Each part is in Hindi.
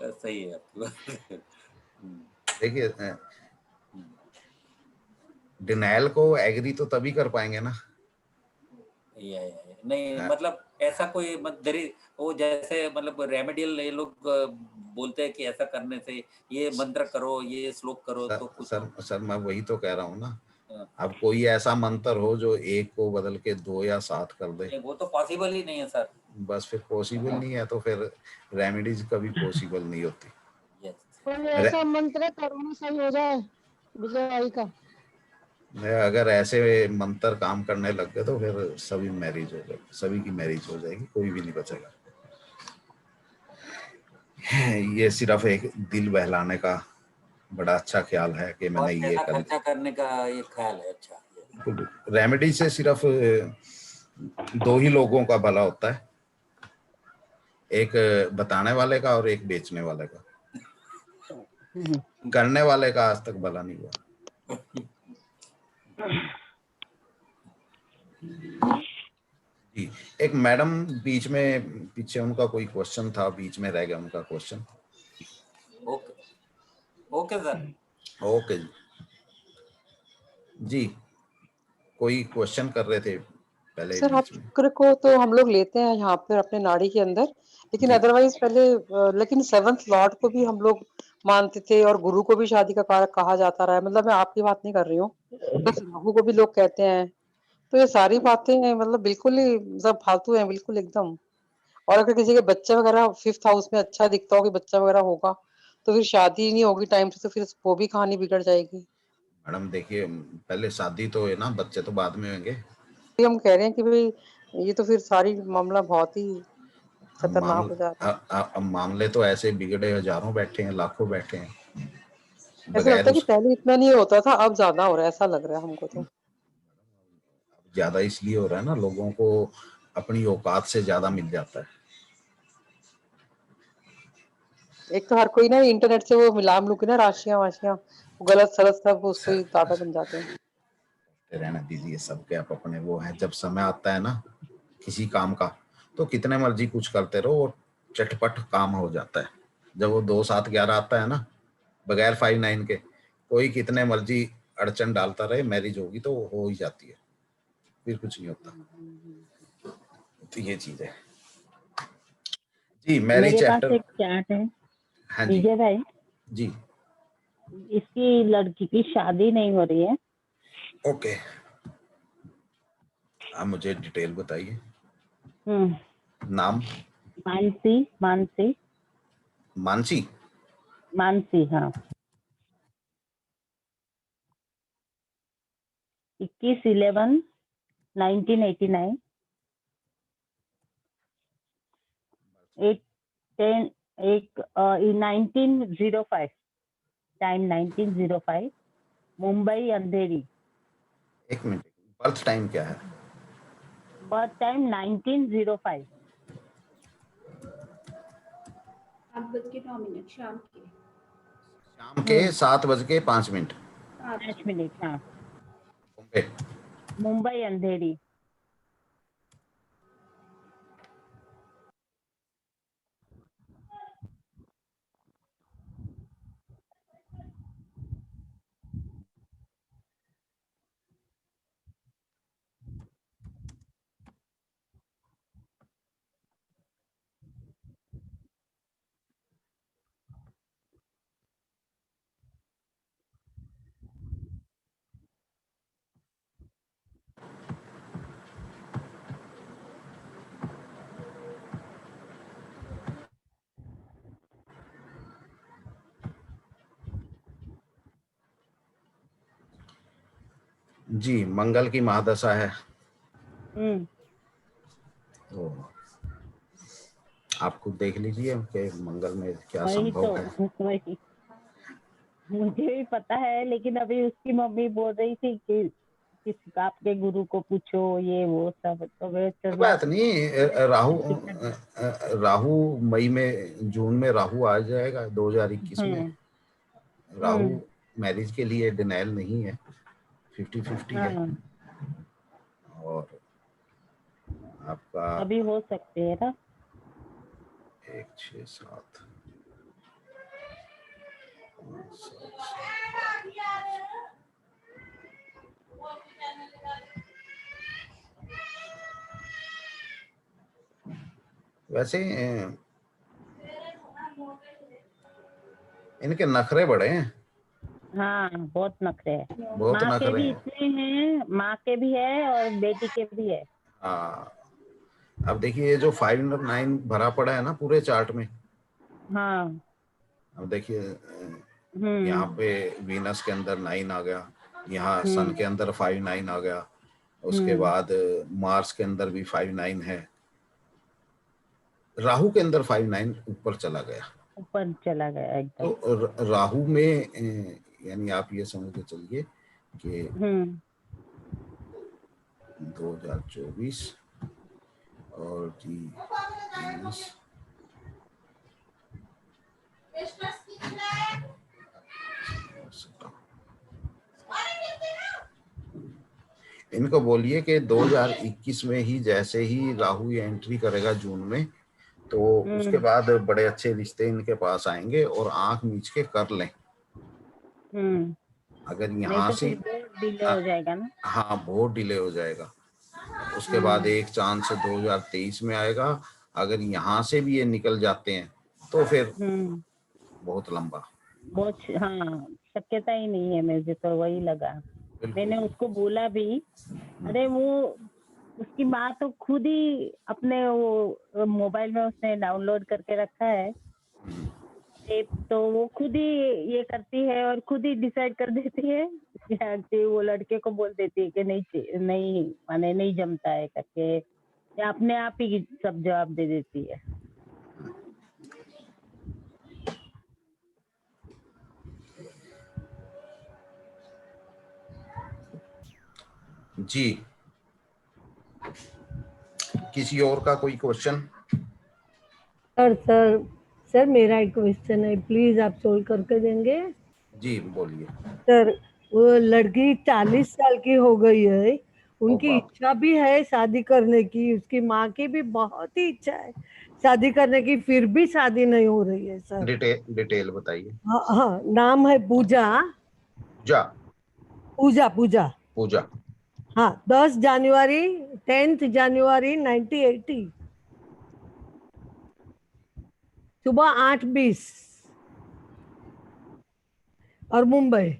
सही है आपकी बात। देखिए डिनायल को एग्री तो तभी कर पाएंगे ना। नहीं मतलब ऐसा कोई वो जैसे मतलब रेमेडियल ये लोग बोलते हैं कि ऐसा करने से ये मंत्र करो, ये श्लोक करो तो कुछ सर मैं वही तो कह रहा हूँ ना। अब कोई ऐसा मंत्र हो जो एक को बदल के 2 या 7 कर दे, वो तो पॉसिबल ही नहीं है सर। बस फिर पॉसिबल नहीं है तो फिर रेमेडीज कभी पॉसिबल नहीं होती। कोई ऐसा मंत्र कोरोना सही हो जाए विजय का। अगर ऐसे मंत्र काम करने लग गए तो फिर सभी मैरिज हो जाएगी, सभी की मैरिज हो जाएगी, कोई भी नहीं बचेगा। ये सिर्फ एक दिल बहलाने का बड़ा अच्छा ख्याल है कि मैंने ये कर खर्चा करने का एक ख्याल है। अच्छा, रेमेडी से सिर्फ 2 ही लोगों का भला होता है, एक बताने वाले का और एक बेचने वाले का। करने वाले का आज तक भला नहीं हुआ। जी एक मैडम बीच में पीछे उनका कोई क्वेश्चन था, बीच में रह गया उनका question. Okay okay sir. Okay जी कोई क्वेश्चन कर रहे थे पहले सर। बीच में। चक्र को तो हम लोग लेते हैं यहाँ पर अपने नाड़ी के अंदर, लेकिन अदरवाइज पहले लेकिन 7th लॉर्ड को भी हम लोग मानते थे और गुरु को भी शादी का कारक कहा जाता रहा है। मतलब मैं आपकी बात नहीं कर रही हूँ, बस राहु को भी लोग कहते हैं। तो ये सारी बातें मतलब बिल्कुल ही सब फालतू है, बिल्कुल एकदम। और अगर किसी के बच्चे वगैरह 5th हाउस में अच्छा दिखता हो कि बच्चा वगैरह होगा तो फिर शादी नहीं होगी टाइम से, तो फिर वो भी कहानी बिगड़ जाएगी। मैडम देखिए पहले शादी तो है ना, बच्चे तो बाद में होंगे। हम कह रहे हैं कि भाई ये तो फिर सारी मामला बहुत ही खतरनाक हो जा रहा है। अब मामले तो ऐसे बिगड़े हजारों बैठे हैं, लाखों बैठे हैं। ऐसा लगता है कि पहले इतना नहीं होता था, अब ज्यादा हो रहा है, ऐसा लग रहा है हमको तो। ज्यादा इसलिए हो रहा है ना, लोगों को अपनी औकात से ज्यादा मिल जाता है। एक तो हर कोई ना इंटरनेट से वो मिलाम लू की ना राशियां वाशियां गलत सलत सब उसको ही दादा बन जाते हैं। रहना दीजिए, सबके आप अपने वो है। जब समय आता है ना किसी काम का तो कितने मर्जी कुछ करते रहो, वो चटपट काम हो जाता है। जब वो 2 7 11 आता है ना, बगैर 5 9 के कोई कितने मर्जी अड़चन डालता रहे, मैरिज होगी तो हो ही जाती है, फिर कुछ नहीं होता। तो ये चीज है जी। मैरिज मेरे पास चैप्टर एक चार्ट है। हाँ जी विजय भाई जी। इसकी लड़की की शादी नहीं हो रही है। ओके आप मुझे डिटेल बताइए। नाम मानसी मानसी मानसी मानसी हाँ 21/11/1989 1905 टाइम 1905 मुंबई अंधेरी। एक मिनट, बर्थ टाइम क्या है? बर्थ टाइम 1905 7:09 शाम के। शाम के 7:05 5 मिनट हाँ। मुंबई मुंबई अंधेरी। जी मंगल की महादशा है। तो आप खुद देख लीजिए कि मंगल में क्या संभव है। वही मुझे भी पता है, लेकिन अभी उसकी मम्मी बोल रही थी कि किस आपके गुरु को पूछो ये वो सब। तो बात नहीं, राहु मई में जून में राहु आ जाएगा 2021 में। राहु मैरिज के लिए डिनायल नहीं है, 50-50 है। और आपका अभी हो सकते है ना। 1 6 7 5 7 वैसे इनके नखरे बड़े हैं, हाँ बहुत नखरे है। बहुत माँ के नखरे भी हैं। इतने हैं, माँ के भी है और बेटी के भी है। हाँ, अब देखिए ये जो 5 और 9 भरा पड़ा है ना पूरे चार्ट में, हाँ। अब देखिए यहाँ पे वीनस के अंदर 9 आ गया, यहाँ सन के अंदर 5 9 आ गया, उसके बाद मार्स के अंदर भी 5 9 है, राहु के अंदर 5 9 ऊपर चला गया। ऊपर चला गया एकदम। तो राहु में यानी आप ये समझ के चलिए कि 2024 और जी वीनस इनको बोलिए कि 2021 में ही जैसे ही राहु ये एंट्री करेगा जून में, तो उसके बाद बड़े अच्छे रिश्ते इनके पास आएंगे और आंख मीच के कर लें। अगर यहाँ तो से डिले हो जाएगा ना। हाँ बहुत डिले हो जाएगा। उसके बाद एक चांस 2023 में आएगा, अगर यहाँ से भी ये निकल जाते हैं तो फिर बहुत लंबा। बहुत हाँ, शक्यता ही नहीं है, मुझे तो वही लगा। मैंने उसको बोला भी, अरे वो उसकी माँ तो खुद ही अपने वो मोबाइल में उसने डाउनलोड करके रखा है ऐप, तो वो खुद ही ये करती है और खुद ही डिसाइड कर देती है कि वो लड़के को बोल देती है कि नहीं नहीं माने नहीं जमता है करके, या अपने आप ही सब जवाब दे देती है। जी, किसी और का कोई क्वेश्चन? सर मेरा एक क्वेश्चन है, प्लीज आप सोल्व करके देंगे? जी बोलिए। सर वो लड़की 40 साल की हो गई है, उनकी इच्छा भी है शादी करने की, उसकी माँ की भी बहुत ही इच्छा है शादी करने की, फिर भी शादी नहीं हो रही है सर। डिटेल बताइए। हाँ हाँ, नाम है पूजा। पूजा पूजा पूजा। हाँ, 10 जनवरी 10 जनवरी 1980 सुबह 8:20 और मुंबई।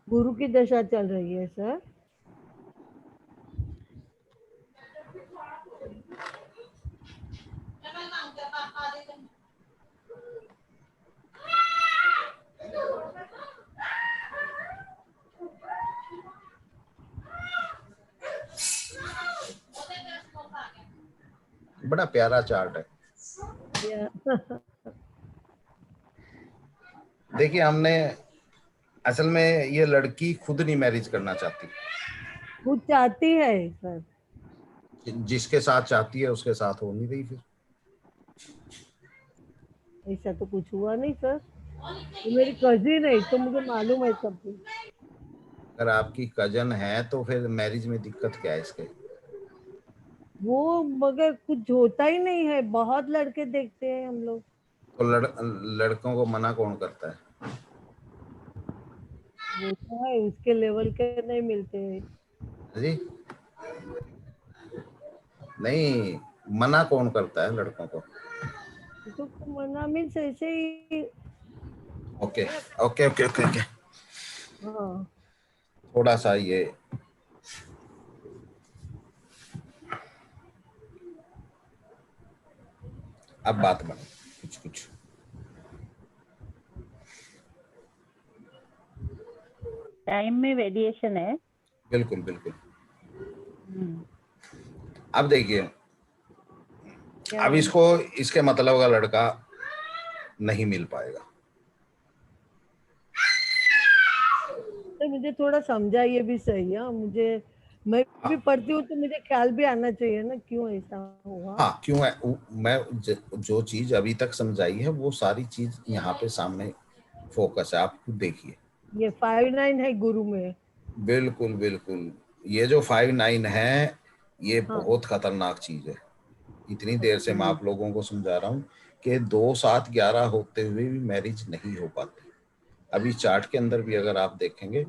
गुरु की दशा चल रही है सर। बड़ा प्यारा चार्ट है। देखिए हमने असल में ये लड़की खुद नहीं मैरिज करना चाहती, खुद चाहती है सर, जिसके साथ चाहती है उसके साथ हो नहीं रही। फिर ऐसा तो कुछ हुआ नहीं सर, वो मेरी कजिन है तो मुझे मालूम है सब कुछ। अगर आपकी कजन है तो फिर मैरिज में दिक्कत क्या है इसके? वो मगर कुछ होता ही नहीं है, बहुत लड़के देखते हैं हम लोग। तो लड़कों को मना कौन करता है? वो तो है, उसके लेवल के नहीं मिलते हैं जी नहीं, मना कौन करता है लड़कों को? तो मना मीन्स ऐसे ही। Okay okay okay okay okay. हाँ थोड़ा सा ये अब बात बने कुछ कुछ। टाइम में वेरिएशन है। बिल्कुल बिल्कुल। हम्म, अब देखिए, क्या अब इसको इसके मतलब का लड़का नहीं मिल पाएगा। तो मुझे थोड़ा समझाइए भी सही है मुझे, मैं भी पढ़ती हूँ तो मुझे ख्याल भी आना चाहिए ना क्यों ऐसा हुआ। हाँ क्यों है, मैं जो चीज अभी तक समझाई है वो सारी चीज यहाँ पे सामने फोकस है, आप खुद देखिए। ये 5-9 है गुरु में। बिल्कुल बिल्कुल, ये जो 5-9 है ये हाँ। बहुत खतरनाक चीज है। इतनी देर से मैं हम्म, आप लोगों को समझा रहा हूँ कि 2-7-11 होते हुए भी मैरिज नहीं हो पाती। अभी चार्ट के अंदर भी अगर आप देखेंगे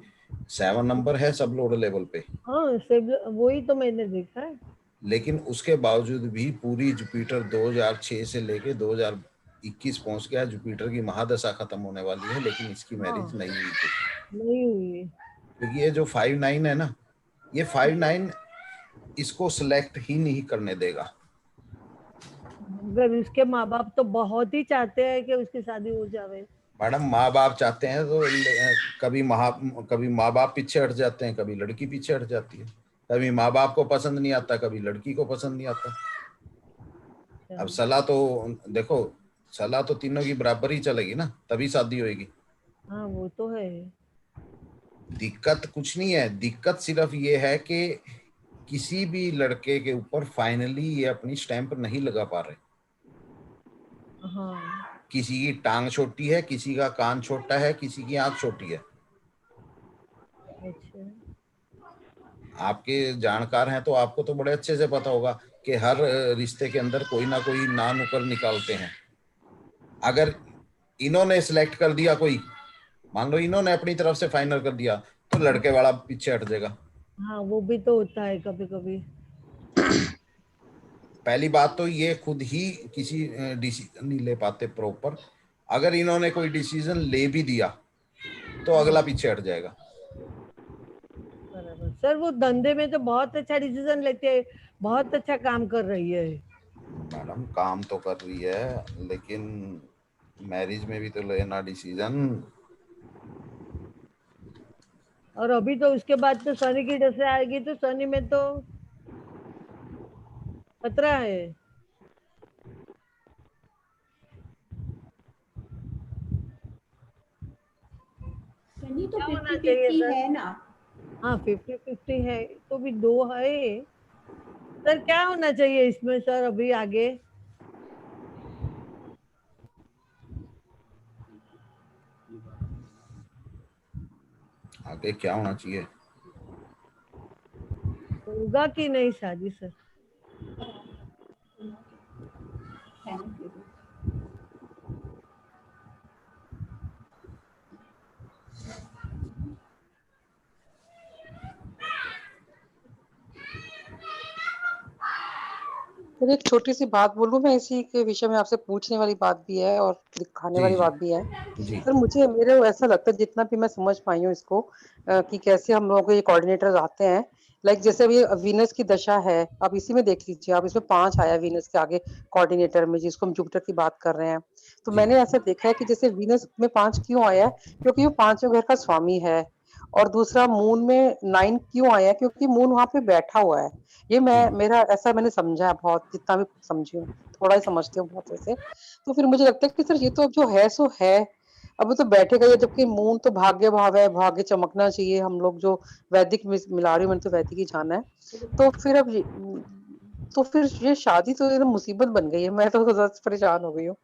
7 नंबर है सब लोड लेवल पे, हाँ सब वही तो मैंने देखा है। लेकिन उसके बावजूद भी पूरी जुपिटर 2006 से लेके 2021 पहुंच गया। जुपिटर की महादशा खत्म होने वाली है लेकिन इसकी मैरिज हाँ नहीं हुई थी। नहीं हुई। क्योंकि ये जो 5-9 है ना, ये 5-9 इसको सिलेक्ट ही नहीं करने देगा। अगर उसके माँ बाप तो बहुत ही चाहते हैं कि उसकी शादी हो जावे। मैडम माँ बाप चाहते हैं तो कभी माँ बाप पीछे हट जाते हैं, कभी लड़की पीछे हट जाती है, कभी माँ बाप को पसंद नहीं आता, कभी लड़की को पसंद नहीं आता। अब सलाह तो देखो, सलाह तो तीनों की बराबर ही चलेगी ना, तभी शादी होगी। हाँ वो तो है। दिक्कत कुछ नहीं है, दिक्कत सिर्फ ये है कि किसी भी लड़के के ऊपर फाइनली ये अपनी स्टैंप नहीं लगा पा रहे। हाँ किसी की टांग छोटी है, किसी का कान छोटा है, किसी की आंख छोटी है। अच्छा। आपके जानकार हैं तो आपको तो बड़े अच्छे से पता होगा कि हर रिश्ते के अंदर कोई ना कोई ना नुक्कड़ निकालते हैं। अगर इन्होंने सिलेक्ट कर दिया कोई, मान लो इन्होंने अपनी तरफ से फाइनल कर दिया, तो लड़के वाला पीछे हट जाएगा। हाँ वो भी तो होता है कभी कभी। पहली बात तो ये खुद ही किसी डिसीजन नहीं ले पाते प्रॉपर। अगर इन्होंने कोई डिसीजन ले भी दिया तो अगला पीछे हट जाएगा। बराबर सर, वो धंधे में तो बहुत अच्छा डिसीजन लेते हैं, बहुत अच्छा काम कर रही है। मैडम काम तो कर रही है लेकिन मैरिज में भी तो लेना डिसीजन। और अभी तो उसके बाद तो शनि की दशा आएगी तो शनि में तो खतरा है। शनि तो क्या होना 50-50 चाहिए सर? है ना। हाँ 50-50 है तो भी 2 है। सर क्या होना चाहिए इसमें सर अभी आगे? आगे क्या होना चाहिए? होगा कि नहीं शादी सर? Thank you. फिर एक छोटी सी बात बोलूं, मैं इसी के विषय में आपसे पूछने वाली बात भी है और दिखाने जी वाली जी बात भी है। जी। सर मुझे मेरे को ऐसा लगता है, जितना भी मैं समझ पाई हूँ इसको, कि कैसे हम लोगों को ये कोऑर्डिनेटर्स आते हैं। लाइक जैसे अभी वीनस की दशा है, आप इसी में देख लीजिए, आप इसमें 5 आया वीनस के आगे कोऑर्डिनेटर में, जिसको हम जुपिटर की बात कर रहे हैं। तो जी मैंने ऐसा देखा है कि जैसे वीनस में 5 क्यों आया है, क्योंकि वो 5वें घर का स्वामी है। और दूसरा मून में 9 क्यों आया है, क्योंकि मून वहां पे बैठा हुआ है। ये जी। मेरा ऐसा मैंने समझा है, बहुत जितना भी समझी हूँ, थोड़ा ही समझती हूँ बहुत ऐसे। तो फिर मुझे लगता है कि सर ये तो अब जो है सो है, अब वो तो बैठेगा ही, जबकि मून तो भाग्य भाव है, भाग्य चमकना चाहिए। हम लोग जो वैदिक मिला रही हूँ, मैंने तो वैदिक ही जाना है। तो फिर अब तो फिर ये शादी तो एकदम मुसीबत बन गई है, मैं तो बस परेशान हो गई हूँ।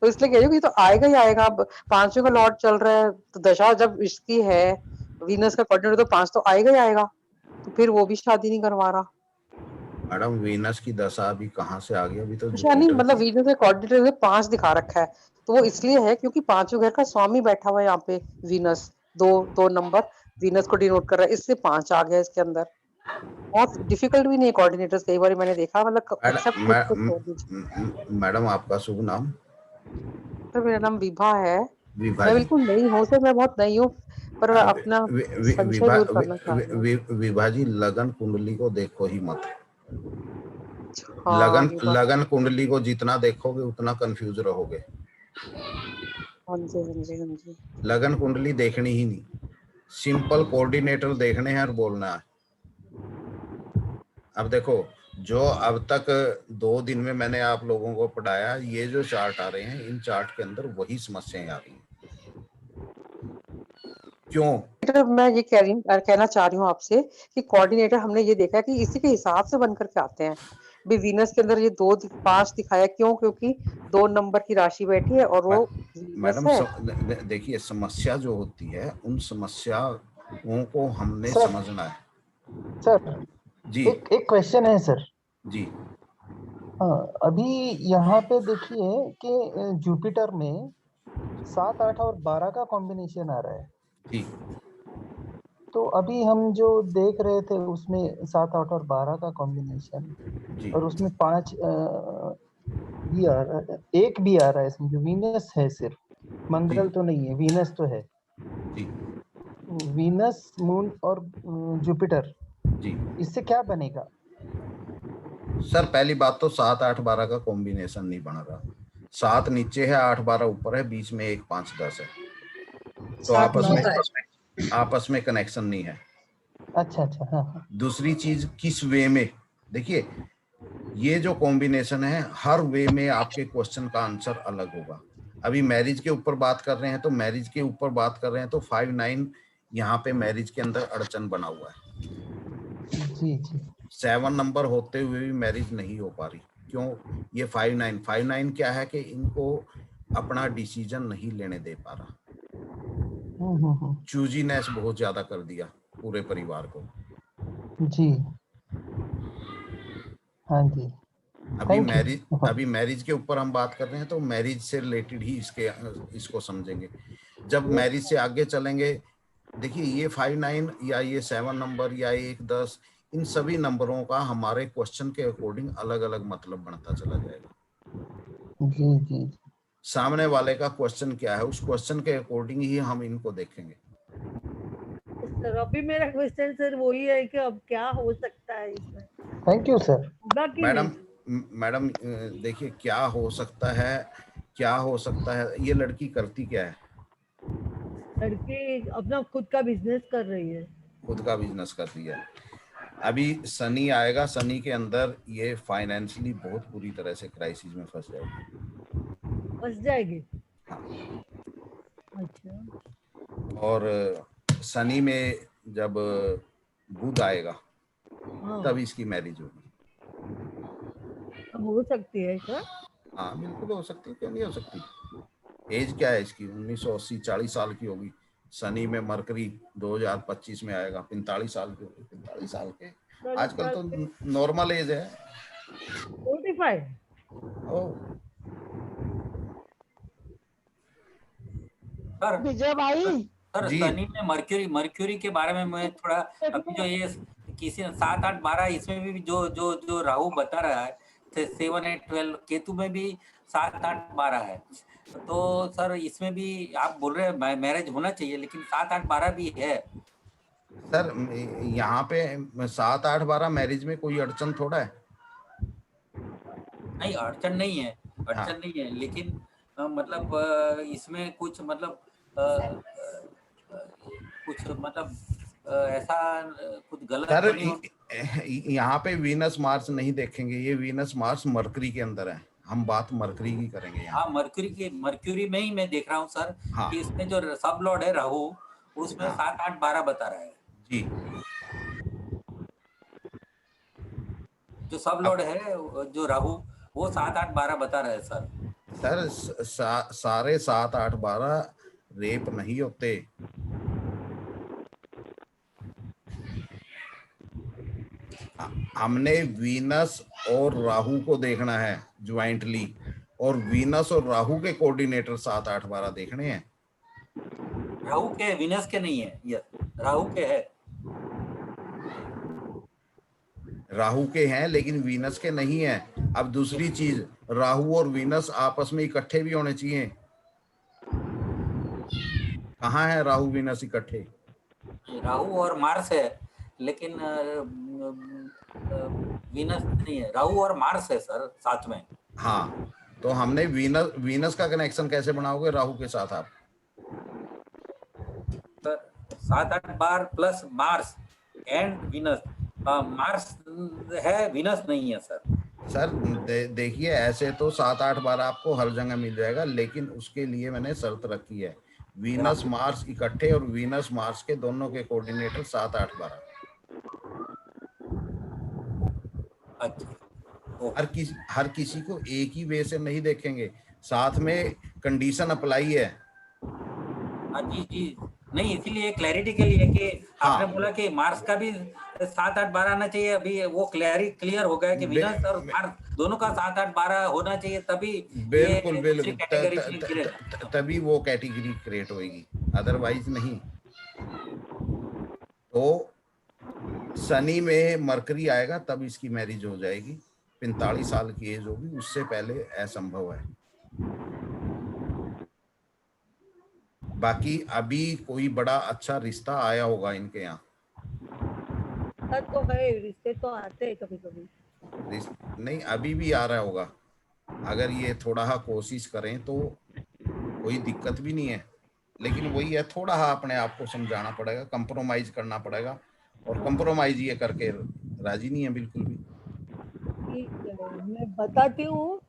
तो इसलिए कह रही हूँ कि ये तो आएगा ही आएगा। अब 5वें का लॉर्ड चल रहा है, तो दशा जब इसकी है, वीनस का कोऑर्डिनेटर, तो 5 तो आएगा ही आएगा। तो फिर वो भी शादी नहीं करवा रहा। मैडम वीनस की दशा अभी कहाँ से आ गई? अभी तो अच्छा, नहीं जुपिटर मतलब की। वीनस के कोऑर्डिनेटर में 5 दिखा रखा है, तो वो इसलिए है क्योंकि 5वें घर का स्वामी बैठा हुआ है यहाँ पे। वीनस 2 नंबर वीनस को डिनोट कर रहा है, इसलिए 5 आ गया इसके अंदर। बहुत डिफिकल्ट भी नहीं है कोऑर्डिनेटर्स, कई बार मैंने देखा, मतलब एक्सेप्ट खुद को छोड़ दीजिए। मैडम आपका शुभ नाम? सर मेरा नाम विभा है। विभा मैं जी। बिल्कुल नई हूँ सर, मैं बहुत नई हूँ, पर अपना संशय दूर करना चाह रही हूँ। विभा जी, लगन कुंडली को देखो ही मत। हाँ लगन ये बात, लगन कुंडली को जितना देखोगे उतना कंफ्यूज रहोगे। हाँ जी हाँ जी हाँ जी। लगन कुंडली देखनी ही नहीं, सिंपल कोऑर्डिनेटर देखने हैं और बोलना है। अब देखो, जो अब तक 2 दिन में मैंने आप लोगों को पढ़ाया, ये जो चार्ट आ रहे हैं, इन चार्ट के अंदर वही समस्याएं आ रही हैं। क्यों? मैं ये कहना चाह रही हूँ आपसे कि कोऑर्डिनेटर हमने ये देखा कि इसी के हिसाब से बन करके आते हैं। भी वीनस के अंदर ये 5 दिखाया, क्यों? क्योंकि 2 नंबर की राशि बैठी है और वो वीनस मैडम है। देखिए, समस्या जो होती है उन समस्याओं को हमने सर समझना है। सर जी एक क्वेश्चन है सर। जी हाँ, अभी यहाँ पे देखिए कि जुपिटर में 7, 8 और 12 का कॉम्बिनेशन आ रहा है। ठीक। तो अभी हम जो देख रहे थे उसमें 7, 8 और 12 का कॉम्बिनेशन, जी और उसमें 5 भी आ रहा है, 1 भी आ रहा है इसमें, जो वीनस है सिर्फ, मंगल तो नहीं है, वीनस तो है। जी वीनस, मून और जुपिटर, जी इससे क्या बनेगा? सर, पहली बात तो 7, 8, 12 का कॉम्बिनेशन नहीं बन रहा। 7 नीचे है, 8, 12 ऊपर है, बीच में 1, 5, 10 है, तो 7, 9 का है। आपस में कनेक्शन नहीं है। अच्छा अच्छा, हाँ हाँ। दूसरी चीज, किस वे में, देखिए ये जो कॉम्बिनेशन है, हर वे में आपके क्वेश्चन का आंसर अलग होगा। अभी मैरिज के ऊपर बात कर रहे हैं, तो मैरिज के ऊपर बात कर रहे हैं, तो 5, 9 यहाँ पे मैरिज के अंदर अड़चन बना हुआ है। जी जी 7 नंबर होते हुए भी मैरिज नहीं हो पा रही। क्यों? ये 5, 9 क्या है कि इनको अपना डिसीजन नहीं लेने दे पा रहा। चूजीनेस बहुत ज्यादा कर दिया पूरे परिवार को। जी हाँ जी। अभी मैरिज के ऊपर हम बात कर रहे हैं, तो मैरिज से रिलेटेड ही इसको समझेंगे। जब मैरिज से आगे चलेंगे, देखिए ये 5, 9 या ये 7 नंबर या 1, 10, इन सभी नंबरों का हमारे क्वेश्चन के अकॉर्डिंग अलग अलग मतलब बनता चला जाएगा। जी जी सामने वाले का क्वेश्चन क्या है, उस क्वेश्चन के अकॉर्डिंग ही हम इनको देखेंगे। सर अभी मेरा क्वेश्चन सर वही है कि अब क्या हो सकता है इसमें, थैंक यू सर। होगा कि मैडम नहीं? मैडम देखिए, क्या हो सकता है, क्या हो सकता है, ये लड़की करती क्या है? लड़की अपना खुद का बिजनेस कर रही है। खुद का बिजनेस करती है। अभी शनि आएगा, शनि के अंदर ये फाइनेंशियली बहुत बुरी तरह से क्राइसिस में फंस जाएगी। फंस जाएगी? हाँ। अच्छा। और शनि में जब बुध आएगा, हाँ, तब इसकी मैरिज होगी। अब हो सकती है क्या? हाँ बिल्कुल हो सकती है, क्यों नहीं हो सकती। एज क्या है इसकी? 1980, 40 साल की होगी। शनि में मरकरी 2025 में आएगा, 45 साल की होगी। 45 साल के आजकल तो नॉर्मल एज है। 45? सर विजय भाई, सर जी शनि में मर्क्यूरी के बारे में मैं थोड़ा, अभी जो ये किसी 7, 8, 12 इसमें भी जो जो जो राहु बता रहा है, 7, 8, 12, केतु में भी 7, 8, 12 है। तो सर इसमें भी आप बोल रहे हैं मैरिज होना चाहिए, लेकिन 7, 8, 12 भी है। सर, यहाँ पे 7, 8, 12 मैरिज में कोई अड़चन थोड़ा है। नहीं, अड़चन नहीं है, हाँ। अड़चन नहीं है, लेकिन मतलब इसमें कुछ मतलब कुछ मतलब ऐसा कुछ गलत सर तो नहीं हो। यहाँ पे वीनस मार्स नहीं देखेंगे, ये वीनस मार्स मरकरी के अंदर है। हम बात मरकरी की करेंगे यहाँ। हाँ, मर्क्यूरी में ही मैं देख रहा हूँ सर। हाँ। कि इसमें जो सब लॉर्ड है राहु, उसमें हाँ। 7, 8, 12 बता रहा है। जी। जो सब लॉर्ड है जो राहु, वो 7, 8, 12 बता रहा है सर। सर सारे 7, 8, 12 रेप नहीं होते। हमने वीनस और राहु को देखना है ज्वाइंटली, और वीनस और राहु के कोऑर्डिनेटर 7, 8, 12 देखने हैं। राहु के, विनस के नहीं है। यस, राहु के है। राहु के हैं लेकिन वीनस के नहीं है। अब दूसरी चीज, राहु और वीनस आपस में इकट्ठे भी होने चाहिए। कहाँ है राहु वीनस इकट्ठे? राहु और मार्स है, लेकिन वीनस नहीं है, राहु और मार्स है सर साथ में। हाँ, तो हमने वीनस का कनेक्शन कैसे बनाओगे राहु के साथ आप? Sir 7-8 bar plus Mars and Venus, Mars है वीनस नहीं है सर। सर देखिए ऐसे तो 7-8 बार आपको हर जगह मिल जाएगा, लेकिन उसके लिए मैंने शर्त रखी है, वीनस मार्स इकट्ठे और वीनस मार्स के दोनों के कोऑर्डिनेटर 7-8 12। अच्छा, हर किसी को एक ही वे से नहीं देखेंगे, साथ में कंडीशन अप्लाई है। जी जी, नहीं इसीलिए क्लैरिटी के लिए कि आपने हाँ, बोला कि मार्स का भी 7-8 12 आना चाहिए, अभी वो क्लियर हो गया कि वीनस और मार्स दोनों का 7-8 12 होना चाहिए, तभी बिल्कुल ये बिल्कुल कैटेगरी तभी वो कैटेगरी क्रिएट होगी, अदरवाइज नहीं। तो शनि में मरकरी आएगा तब इसकी मैरिज हो जाएगी, 45 साल की एज होगी, उससे पहले असंभव है। बाकी अभी कोई बड़ा अच्छा रिश्ता आया होगा इनके यहाँ? तो है, रिश्ते तो आते हैं कभी कभी। नहीं, अभी भी आ रहा होगा, अगर ये थोड़ा कोशिश करें तो कोई दिक्कत भी नहीं है, लेकिन वही है, थोड़ा अपने आप को समझाना पड़ेगा, कंप्रोमाइज करना पड़ेगा, और कंप्रोमाइज ये करके राजी नहीं है बिल्कुल भी। ठीक है, मैं बताती हूँ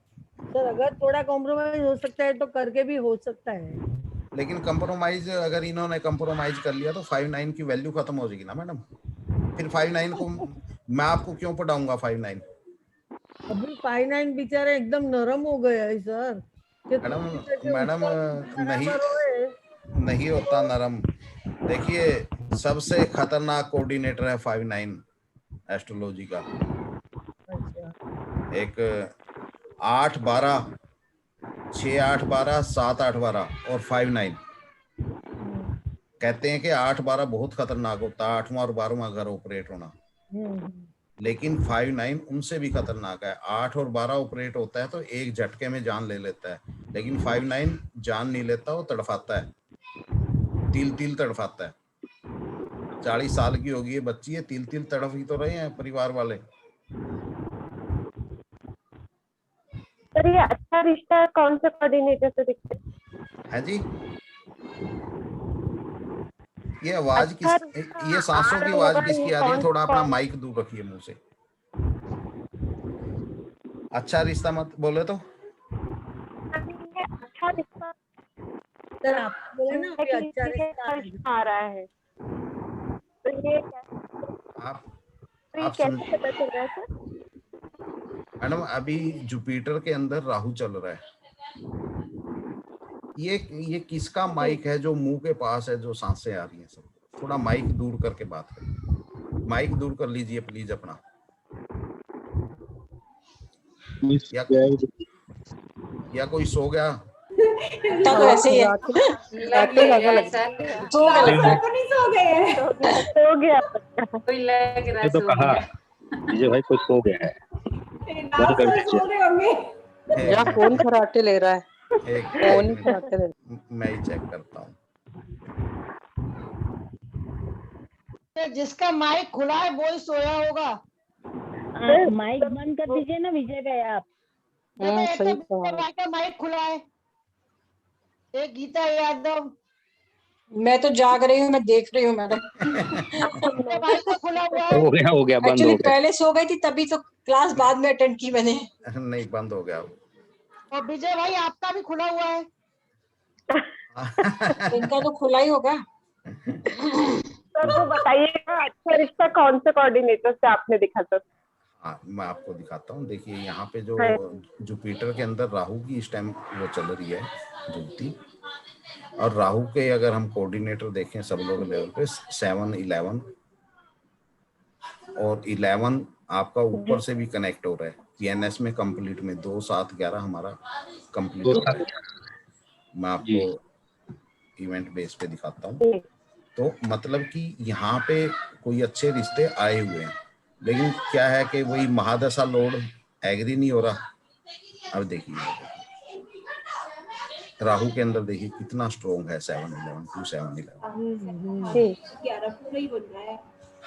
सर, अगर थोड़ा कॉम्प्रोमाइज हो सकता है तो करके भी हो सकता है। लेकिन कंप्रोमाइज अगर इन्होंने कंप्रोमाइज कर लिया तो 5-9 की वैल्यू खत्म हो जाएगी ना मैडम, फिर 5-9 को मैं आपको क्यों पढ़ाऊंगा 5-9? अभी 5-9 बेचारे एकदम नरम हो गया है सर। मैडम नहीं होता नरम। देखिए सबसे खतरनाक कोऑर्डिनेटर है 5-9 एस्ट्रोलॉजी का। एक 8-12, 6-8-12, 7-8-12 और 5-9 कहते हैं कि 8-12 बहुत खतरनाक होता है, 8वां और 12वां घर ऑपरेट होना, लेकिन 5-9 उनसे भी खतरनाक है। 8 और 12 ऑपरेट होता है तो एक झटके में जान ले लेता है, लेकिन 5-9 जान नहीं लेता, वो तड़फाता है, तिल तिल तड़फाता है। 40 साल की होगी ये बच्ची है, तिल तिल तड़फ ही तो रहे हैं परिवार वाले। सर ये अच्छा रिश्ता कौन से कोऑर्डिनेटर से दिखता है जी? ये आवाज ये सांसों की आवाज किसकी आ रही है? थोड़ा अपना माइक दूर रखिए मुंह से। अच्छा रिश्ता मत बोले तो। अच्छा रिश्ता सर आप बोले ना अभी अच्छा रिश्ता आ रहा है, तो ये आप कैसे पता चल रहा है सर? मैडम अभी जुपिटर के अंदर राहु चल रहा है, ये किसका माइक है जो मुंह के पास है, जो सांसें आ रही हैं? सब थोड़ा माइक दूर करके बात करें, माइक दूर कर लीजिए प्लीज अपना। या कोई सो गया? तो ऐसे ही है, सो गया कोई लग रहा तो कहा विजय भाई कुछ सो गया है, या फोन खराटे ले रहा है, फोन खराटे ले। मैं ही चेक करता हूँ। जिसका माइक खुला है वो ही सोया होगा। माइक बंद कर दीजिए ना विजय भाई आप। सही कहा। माइक खुला है, एक गीता यादव। मैं तो जाग रही हूँ, मैं देख रही हूँ मैडम। माइक खुला हुआ है। हो गया बंद हो एक्चुअली गया। पहले सो गई थी तभी तो क्लास बाद में अटेंड की मैंने। नहीं बंद हो गया। और विजय भाई आपका भी खुला हुआ है। इनका तो खुला ही होगा। सर तो बताइएगा अच्छा रिश्ता कौन से कोऑर्डिनेटर से आपने दिखा सर? हाँ मैं आपको दिखाता हूँ। देखिए यहाँ पे जो जुपिटर के अंदर राहु की इस टाइम वो चल रही है जुलती, और राहु के अगर हम कोऑर्डिनेटर देखें सब लोग लेवल पे 7, 11 और 11 आपका ऊपर से भी कनेक्ट हो रहा है पीएनएस में कंप्लीट में 2, 7, 11 हमारा कंप्लीट हो रहा है। मैं आपको इवेंट बेस पे दिखाता हूँ। तो मतलब कि यहाँ पे कोई अच्छे रिश्ते आए हुए हैं, लेकिन क्या है कि वही महादशा लोड एग्री नहीं हो रहा। अब देखिए राहु के अंदर देखिए कितना स्ट्रॉन्ग है 7, 11, 2, 7, 11। 11 पूरा ही बन रहा है।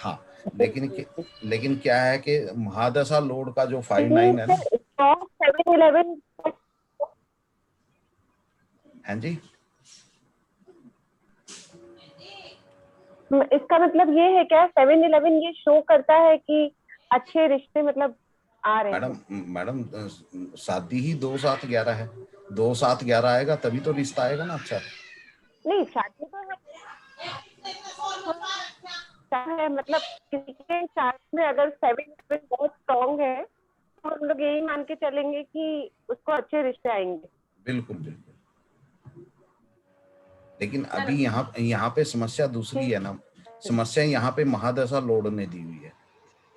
हाँ, लेकिन क्या है कि महादशा लोड का जो 59 है ना, स्ट्रॉन्ग 7-11 हाँ जी, इसका मतलब ये है क्या 7-11 ये शो करता है कि अच्छे रिश्ते मतलब आ रहे हैं? मैडम शादी ही 2-7-11 है, 2-7-11 आएगा तभी तो रिश्ता आएगा ना। अच्छा नहीं शादी तो है मतलब किसी के चार्ट में अगर 7-11 बहुत स्ट्रॉन्ग है तो हम लोग यही मान के चलेंगे कि उसको अच्छे रिश्ते आएंगे। बिल्कुल बिल्कुल, लेकिन अभी यहाँ पे समस्या दूसरी है ना, समस्या यहाँ पे महादशा लोड ने दी हुई है।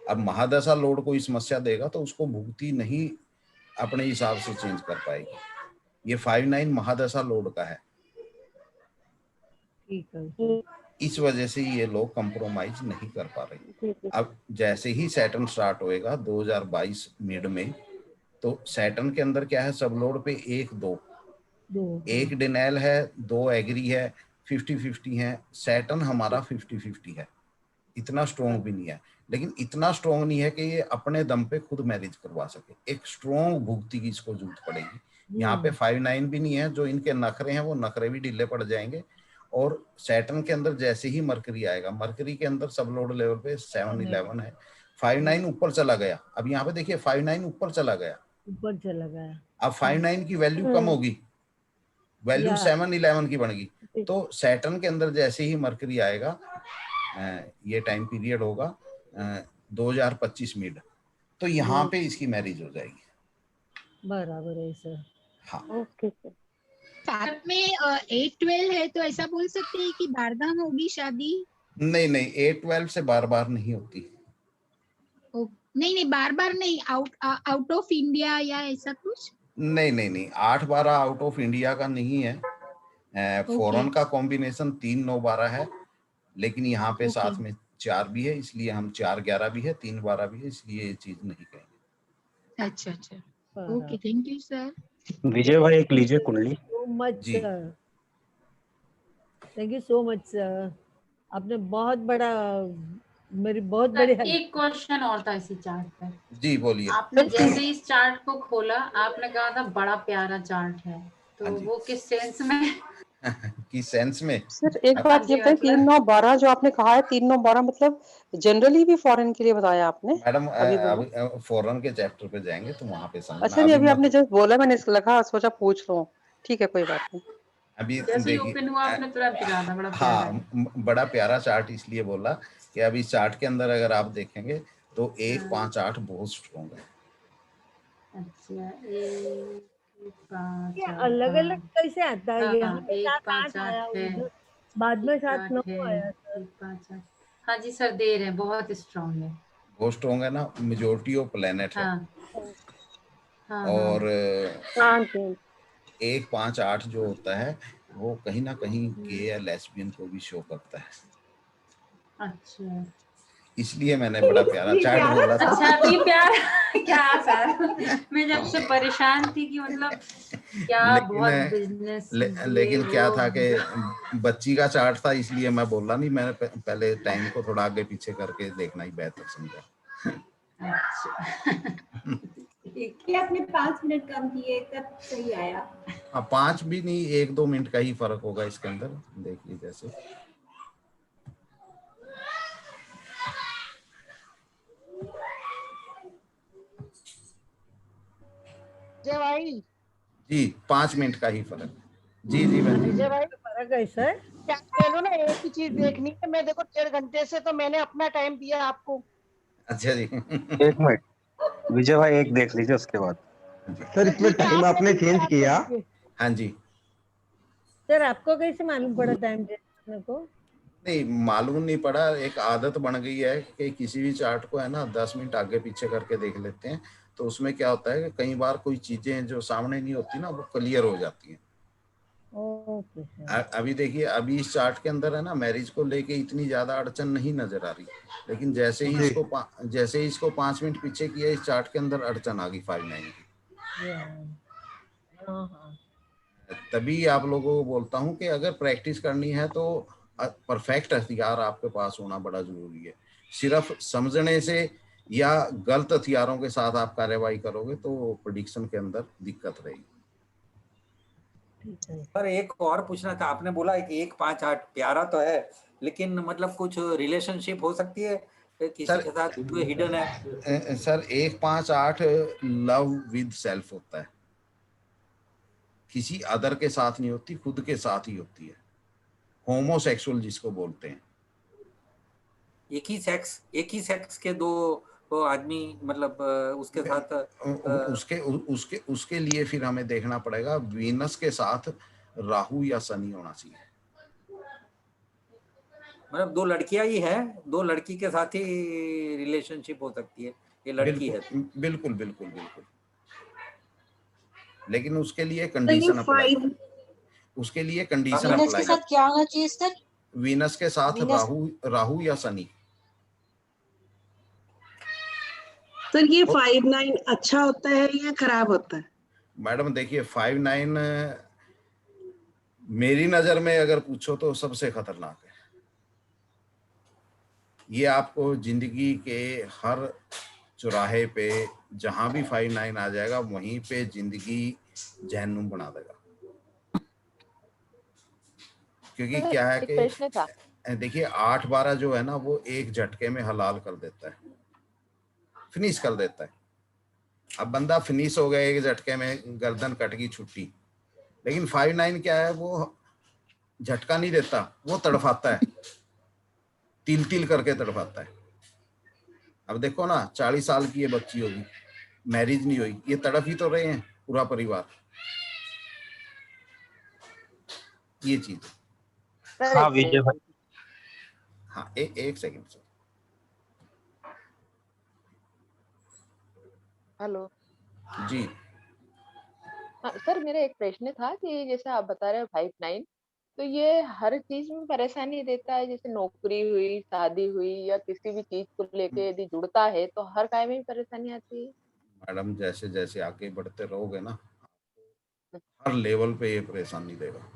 अब महादशा लोड कोई समस्या देगा तो उसको भुगती नहीं अपने हिसाब से चेंज कर पाएगी। ये 59 महादशा लोड का है, ठीक है, इस वजह से ये लोग कंप्रोमाइज नहीं कर पा रहे। अब जैसे ही सैटर्न स्टार्ट होएगा 2022 मिड में, तो सैटर्न के अंदर क्या है, सब लोड पे 1-2 एक डिनाइल है, 2 एग्री है, 50-50 है। सैटर्न हमारा 50-50 है, इतना स्ट्रॉन्ग भी नहीं है, लेकिन इतना स्ट्रॉन्ग नहीं है कि ये अपने दम पे खुद मैरिज करवा सके। एक स्ट्रॉन्ग भुगती की इसको जरूरत पड़ेगी। यहाँ पे 59 भी नहीं है, जो इनके नखरे हैं वो नखरे भी ढीले पड़ जाएंगे। और सैटर्न के अंदर जैसे ही मरकरी आएगा, मरकरी के अंदर सब लोड लेवल पे 7-11 है, 59 ऊपर चला गया। अब यहाँ पे देखिए 59 ऊपर चला गया, अब 59 की वैल्यू कम होगी, वैल्यू 7-11 की बनेगी। तो सैटर्न के अंदर जैसे ही मरकरी आएगा, ये टाइम पीरियड होगा 2025 मिड, तो यहाँ पे इसकी मैरिज हो जाएगी। बराबर है सर। हाँ ओके सर। साथ में 8-12 है तो ऐसा बोल सकते हैं कि बारगाम होगी शादी? नहीं 8-12 से बार बार नहीं होती। नहीं बार बार नहीं, आउट ऑफ इंडिया या ऐसा कुछ? नहीं 8-12 आउट ऑफ इंडिया का नहीं है, फॉरेन का कॉम्बिनेशन 3-9-12 है, लेकिन यहाँ पे साथ में 4 भी है, इसलिए हम 4-11 भी है, 3-12 भी है, इसलिए ये चीज नहीं कहेंगे। अच्छा okay, thank you sir. Vijay भाई एक लीजिए कुंडली। सो मच जी। Sir, thank you so much sir, आपने बहुत बड़ा, मेरी बहुत बड़ी हेल्प। एक क्वेश्चन और था इसी चार्ट पर। जी बोलिए। आपने जैसे ही इस चार्ट को खोला आपने कहा था बड़ा प्यारा चार्ट है, तो वो किस सेंस में? किस सेंस में? सर एक बात ये बताइए, 3-9-12 जो आपने कहा है, 3-9-12 मतलब जनरली भी फॉरेन के लिए बताया आपने? मैडम अभी अब फॉरेन के चैप्टर पे जाएंगे तो वहाँ पे समझना। अच्छा नहीं, अभी आपने जस्ट बोला, मैंने लगा सोचा पूछ लूं। ठीक है कोई बात नहीं। अभी जैसे ओपन हुआ आपने तुरंत गिरा था बड़ा प्यारा। हाँ, बड़ा प्यारा चार्ट इसलिए बोला कि अभी चार्ट के अंदर अगर आप देखेंगे तो 1-5-8 बहुत स्ट्रॉन्ग है। अच्छा 1-5-8 अलग अलग कैसे आता है? यहाँ पे 7-8 आया, उधर बाद में 7-9 आया सर। 1-5-8 हाँ जी सर, दे रहे हैं, बहुत स्ट्रॉन्ग है, बहुत स्ट्रॉन्ग है ना, मेजोरिटी ऑफ प्लेनेट है। और 1-5-8 जो होता है वो कहीं ना कहीं गे या लेस्बियन को भी शो करता है। अच्छा इसलिए मैंने बड़ा प्यारा चार्ट बोला था। अच्छा अभी प्यार क्या सर, मैं जब से परेशान थी कि मतलब क्या बहुत बिजनेस। लेकिन क्या था कि बच्ची का चार्ट था, इसलिए मैं बोल रहा नहीं, मैंने पहले टाइम को थोड़ा आगे पीछे करके देखना ही बेहतर समझा। ये आपने 5 मिनट कम किए तब सही आया। हाँ 5 भी नहीं, 1-2 मिनट का ही फर्क होगा इसके अंदर। देखिए जैसे विजय भाई जी 5 मिनट का ही फर्क। जी बहन जी। विजय भाई फर्क है सर? क्या कह लो ना, एक ही चीज देखनी है। मैं देखो 1.5 घंटे से तो मैंने अपना टाइम दिया आपको। अच्छा जी। 1 मिनट विजय भाई, एक देख लीजिए उसके बाद। सर इसमें टाइम आपने चेंज किया? हाँ जी सर, आपको कैसे मालूम पड़ा टाइम चेंज करने को? नहीं मालूम नहीं पड़ा, एक आदत बन गई है कि किसी भी चार्ट को है ना 10 मिनट आगे पीछे करके देख लेते हैं, तो उसमें क्या होता है कि कई बार कोई चीजें जो सामने नहीं होती ना वो क्लियर हो जाती हैं। ओके अभी देखिए, अभी इस चार्ट के अंदर है ना मैरिज को लेके इतनी ज्यादा अड़चन नहीं नजर आ रही, लेकिन जैसे ही इसको 5 मिनट पीछे किया, इस चार्ट के अंदर अड़चन आ गई 59 की। तभी आप लोगों को बोलता हूँ कि अगर प्रैक्टिस करनी है तो परफेक्ट हथियार आपके पास होना बड़ा जरूरी है। सिर्फ समझने से या गलत हथियारों के साथ आप कार्रवाई करोगे तो प्रेडिक्शन के अंदर दिक्कत रहेगी। सर एक और पूछना था, आपने बोला कि 158 प्यारा तो है, लेकिन मतलब कुछ रिलेशनशिप हो सकती है किसी सर के साथ जो हिडन है? सर 158 लव विद सेल्फ होता है, किसी अदर के साथ नहीं होती, खुद के साथ ही होती है। होमोसेक्सुअल जिसको बोलते हैं। एक ही सेक्स के दो आदमी मतलब उसके साथ उसके लिए फिर हमें देखना पड़ेगा वीनस के साथ राहु या शनि होना चाहिए। मतलब दो लड़कियां ही है, दो लड़की के साथ ही रिलेशनशिप हो सकती है, ये लड़की है। बिल्कुल बिल्कुल बिल्कुल, लेकिन उसके लिए कंडीशन अप्लाई, उसके लिए कंडीशन वीनस अप्लाई। के साथ क्या होना चाहिए सर? वीनस के साथ राहु या शनि। सर ये 59 अच्छा होता है या खराब होता है? मैडम देखिए 59 मेरी नजर में अगर पूछो तो सबसे खतरनाक है। ये आपको जिंदगी के हर चौराहे पे जहां भी 59 आ जाएगा वहीं पे जिंदगी जहन्नुम बना देगा। क्योंकि क्या है कि देखिए 8-12 जो है ना वो एक झटके में हलाल कर देता है, फिनिश कर देता है। अब बंदा फिनिश हो गया एक झटके में, गर्दन कट गई छुट्टी। लेकिन 59 क्या है, वो झटका नहीं देता, वो तड़फाता है, तिल तिल करके तड़फाता है। अब देखो ना 40 साल की ये बच्ची होगी, मैरिज नहीं हुई, ये तड़फ ही तो रहे हैं पूरा परिवार। ये चीज। हाँ विजय भाई। हाँ एक सेकंड सर। हेलो जी हाँ सर, मेरा एक प्रश्न था कि जैसे आप बता रहे हो 59, तो ये हर चीज में परेशानी देता है? जैसे नौकरी हुई, शादी हुई, या किसी भी चीज को लेके यदि जुड़ता है तो हर काय में ही परेशानी आती है? मैडम, जैसे जैसे आगे बढ़ते रहोगे ना हर लेवल पे ये परेशानी देगा।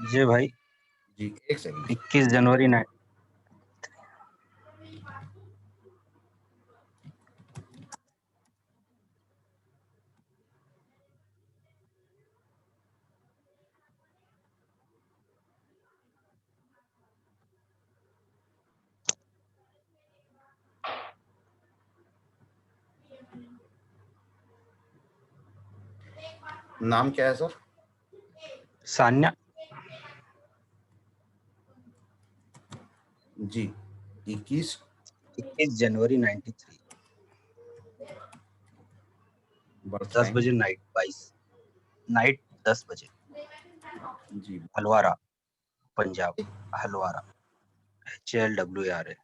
विजय भाई जी एक सेकंड। 21 जनवरी ना। नाम क्या है सर? सान्या। जी 21 जनवरी 93। 10 बजे नाइट 10 बजे। जी हलवारा पंजाब, हलवारा HLWARA।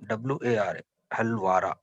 WARA हलवारा।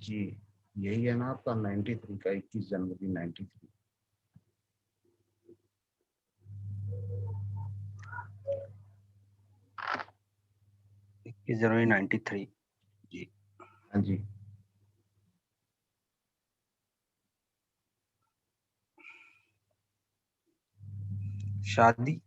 जी यही है ना आपका 93 का, 21 जनवरी 93। जनवरी 93। जी हाँ जी। शादी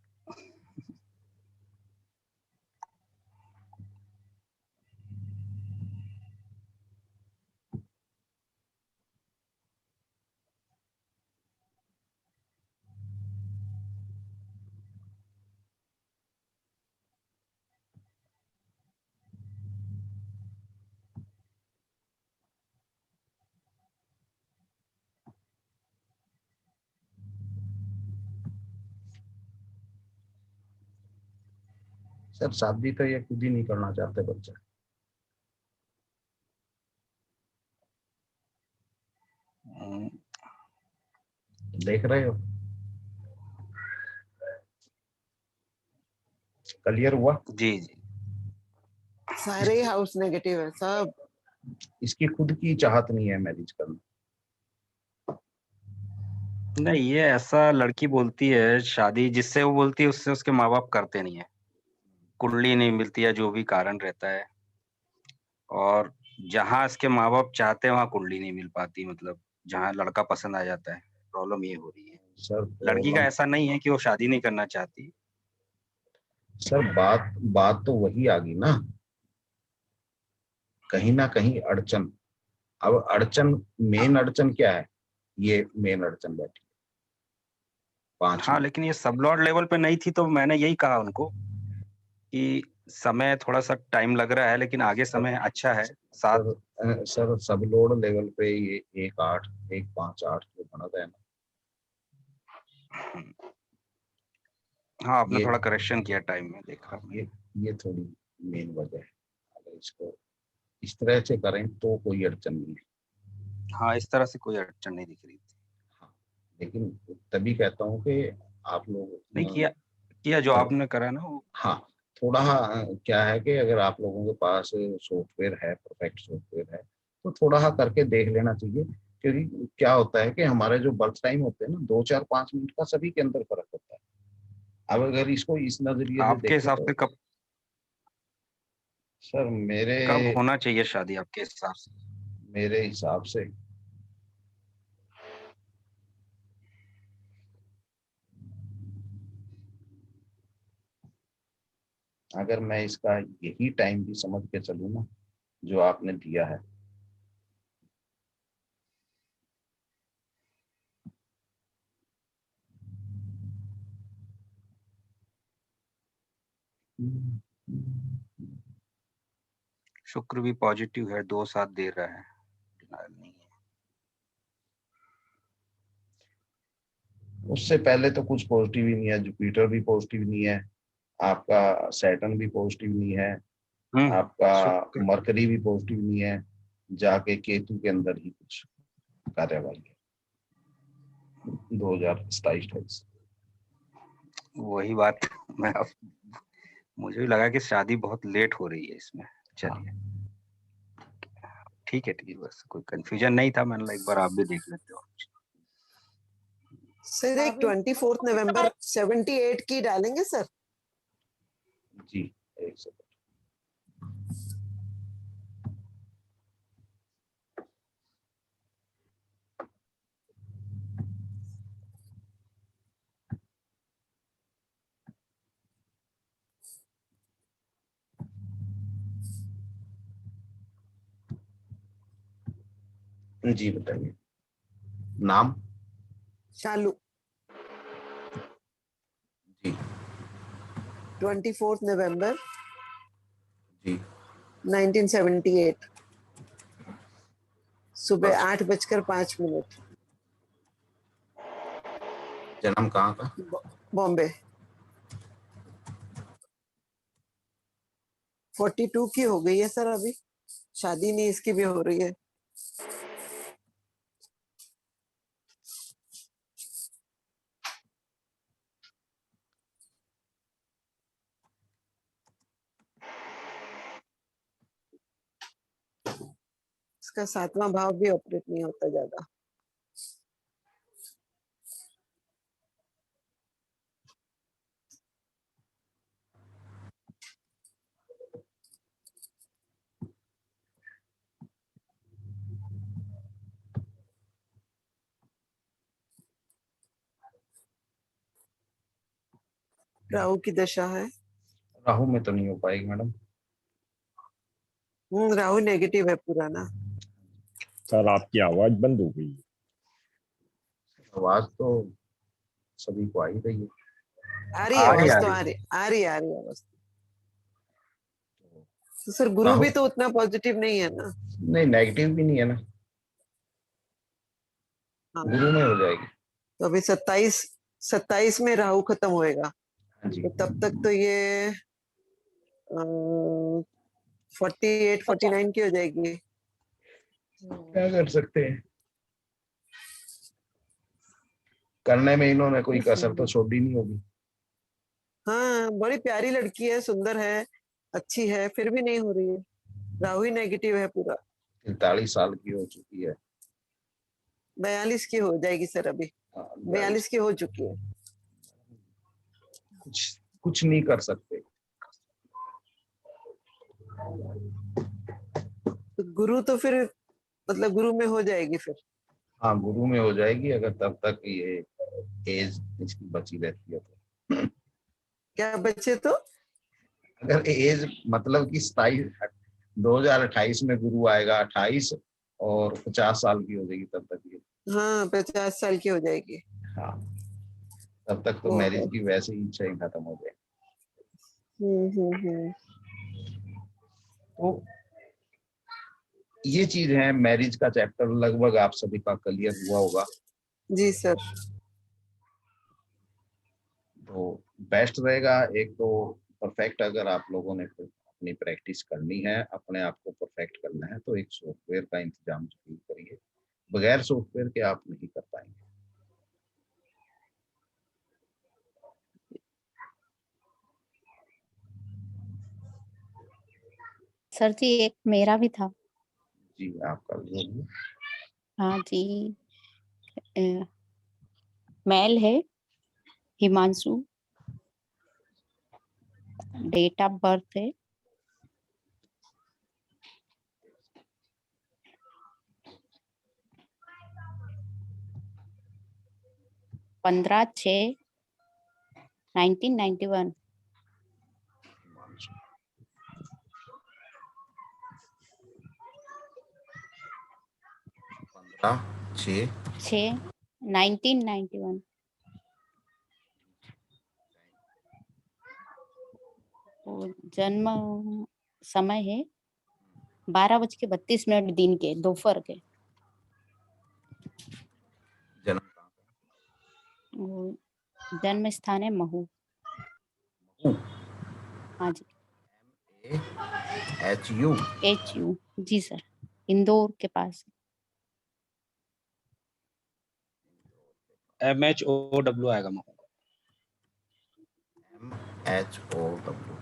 सर शादी तो ये खुद ही नहीं करना चाहते बच्चे। देख रहे हो, क्लियर हुआ? जी जी सारे हाउस नेगेटिव है सब। इसकी खुद की चाहत नहीं है मैरिज करना। नहीं, ये ऐसा लड़की बोलती है शादी, जिससे वो बोलती है उससे उसके माँ बाप करते नहीं है, कुंडली नहीं मिलती है, जो भी कारण रहता है। और जहाँ इसके माँ बाप चाहते हैं वहाँ कुंडली नहीं मिल पाती, मतलब जहाँ लड़का पसंद आ जाता है। प्रॉब्लम ये हो रही है। सर लड़की का प्रॉब्लम, ऐसा नहीं है कि वो शादी नहीं करना चाहती। सर बात बात तो वही आ गई ना, कहीं ना कहीं अड़चन। अब अड़चन, मेन अड़चन क्या है? ये मेन अड़चन बैठी 5 हाँ, में। लेकिन ये सब लॉर्ड लेवल पे नहीं थी, तो मैंने यही कहा उनको कि समय थोड़ा सा टाइम लग रहा है, लेकिन आगे समय अच्छा है। सात सर सब लोड लेवल पे ये 1-8 1-5-8 जो बना है ना, हाँ, आपने ये थोड़ा करेक्शन किया टाइम में, देखा मैं। ये थोड़ी मेन वजह है। अगर इसको इस तरह से करें तो कोई अड़चन नहीं है। हाँ, इस तरह से कोई अड़चन नहीं दिख रही थी। हाँ, लेकिन तभी कहता हूँ कि आप नहीं लोग किया जो आपने करा ना वो। हाँ, थोड़ा क्या है कि अगर आप लोगों के पास सॉफ्टवेयर है, परफेक्ट सॉफ्टवेयर है, तो थोड़ा करके देख लेना चाहिए। क्योंकि क्या होता है कि हमारे जो बर्थ टाइम होते हैं ना, 2-4-5 मिनट का सभी के अंदर फर्क होता है। अब अगर इसको इस नजरिए से आपके देखें हिसाब तो से सर कब होना चाहिए शादी आपके हिसाब से? मेरे हिसाब से अगर मैं इसका यही टाइम भी समझ के चलूँ ना जो आपने दिया है, शुक्र भी पॉजिटिव है, 2 साथ दे रहा है, नहीं है। उससे पहले तो कुछ पॉजिटिव ही नहीं है। जुपिटर भी पॉजिटिव नहीं है, आपका सैटर्न भी पॉजिटिव नहीं है, आपका शुक्र मरकरी भी पॉजिटिव नहीं है। जाके केतु के अंदर ही कुछ कार्यवाही है 2027-28। वही बात मैं मुझे भी लगा कि शादी बहुत लेट हो रही है इसमें। चलिए ठीक है, बस कोई कंफ्यूजन नहीं था, मैंने एक बार आप भी देख लेते हो। सर एक 24 नवंबर 78 की डालेंगे सर। जी एक सेकंड। जी बताइए। नाम? शालू। जी 24 नवंबर जी 1978 सुबह 8:05। जन्म कहाँ का? बॉम्बे। 42 की हो गई है सर, अभी शादी नहीं इसकी भी हो रही है। उसका 7वां भाव भी ऑपरेट नहीं होता ज्यादा। राहु की दशा है। राहु में तो नहीं हो पाएगी मैडम। राहु नेगेटिव है पूरा ना। सर आपकी आवाज बंद हो गई। आवाज तो सभी को आ ही रही है। आ रही आवाज तो आ रही आवाज। तो सर गुरु भी तो उतना पॉजिटिव नहीं है ना। नहीं, नेगेटिव भी नहीं है ना। गुरु में हो जाएगी। तो अभी 27 में राहु खत्म होएगा। तो तब तक तो ये 48-49 की हो जाएगी। क्या कर सकते हैं, करने में इन्होंने कोई कसर तो छोड़ी नहीं होगी। हाँ, बड़ी प्यारी लड़की है, सुंदर है, अच्छी है, फिर भी नहीं हो रही है। राहु ही नेगेटिव है पूरा। 43 साल की हो चुकी है। 42 की हो जाएगी सर अभी। 42 की हो चुकी है। कुछ नहीं कर सकते। तो गुरु तो फिर मतलब गुरु में हो जाएगी फिर। हाँ, गुरु में हो जाएगी अगर तब तक ये एज इसकी बची रहती है तो। क्या बचे तो? अगर एज मतलब कि 2028 में गुरु आएगा, 28 और 50 साल की हो जाएगी तब तक ये। हाँ, 50 साल की हो जाएगी। हाँ, तब तक तो मैरिज की वैसे ही इच्छा ही खत्म हो जाएगी। तो ये चीज है, मैरिज का चैप्टर लगभग आप सभी का क्लियर हुआ होगा। जी सर। तो बेस्ट रहेगा एक तो परफेक्ट, अगर आप लोगों ने अपनी प्रैक्टिस करनी है, अपने आप को परफेक्ट करना है, तो एक सॉफ्टवेयर का इंतजाम जरूर करिए। बगैर सॉफ्टवेयर के आप नहीं कर पाएंगे। सर जी एक मेरा भी था। जी आपका भी। हाँ जी, मेल है, हिमांशु, डेट ऑफ बर्थ है 15/6/1991। 15/6/1991। जन्म समय है 12:32 दिन के दोपहर के। जन्म स्थान है महू। हाँ जी। HU जी सर, इंदौर के पास। MHOW आएगा महू। MHOW।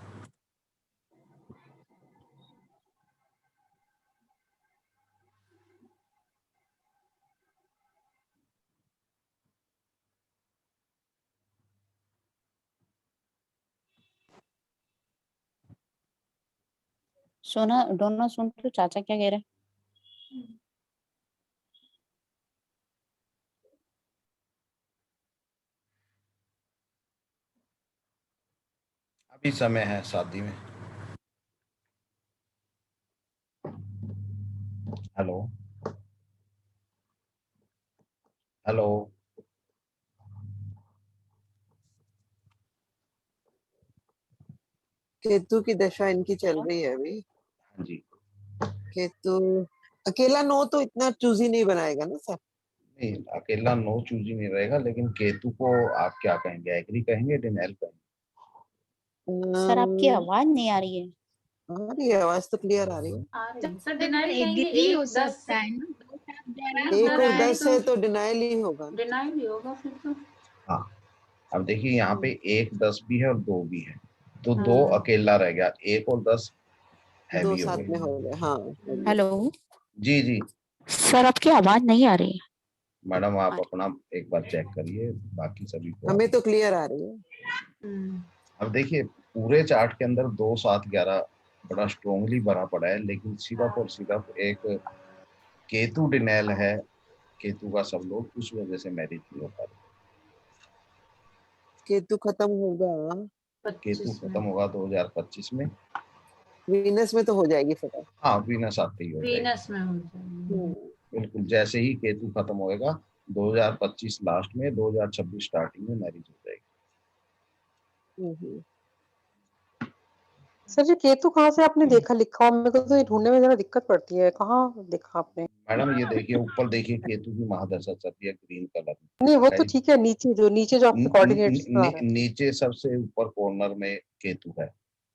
सोना दोनों सुन तो चाचा क्या कह रहे हैं? अभी समय है शादी में। Hello hello. केतु की दशा इनकी चल रही है अभी। हाँ जी। केतु अकेला 9 तो इतना चूजी नहीं बनाएगा ना सर। नहीं, अकेला 9 चूजी नहीं रहेगा, लेकिन केतु को आप क्या कहेंगे, एग्री कहेंगे, डिनाइल कहेंगे? सर आपकी आवाज नहीं आ रही है। आ रही है, आवाज तो क्लियर आ रही है। सर डिनाइल एग्री हो सकता है ना। 1 और 10 है तो डिनाइल ही होगा। डिनाइल ही होगा फिर तो। हाँ, अब देखिए यहाँ पे 1, 10 भी है और 2 भी है, तो 2 अकेला रह गया, 1 और 10 हैवी हो साथ में गए। हो गए। हाँ। हेलो जी जी सर आपकी आवाज नहीं आ रही है। मैडम, आप अपना एक बार चेक करिए, बाकी सभी को हमें तो क्लियर आ रही है। अब देखिए पूरे चार्ट के अंदर 2 7 11 बड़ा स्ट्रोंगली भरा पड़ा है, लेकिन सिर्फ और सिर्फ एक केतु डिनेल है। केतु का सब लोग, उस वजह से मैरिज नहीं हो पा रही। केतु खत्म होगा, केतु खत्म होगा 2025 में। वीनस में तो हो जाएगी फटाफट। हाँ, वीनस आते ही हो जाएगी। वीनस में हो जाएगी। बिल्कुल, जैसे ही केतु खत्म होएगा 2025 लास्ट में, 2026 स्टार्टिंग में मैरिज हो जाएगी। सर ये केतु कहाँ से आपने देखा लिखा हुआ? मेरे को तो ये ढूंढने में जरा दिक्कत पड़ती है, कहाँ देखा आपने? मैडम ये देखिए ऊपर देखिए, केतु की महादशा चल रही है ग्रीन कलर में। नहीं वो तो ठीक है, नीचे जो आपके कोऑर्डिनेट्स आ रहे हैं। नीचे सबसे ऊपर कॉर्नर में केतु है।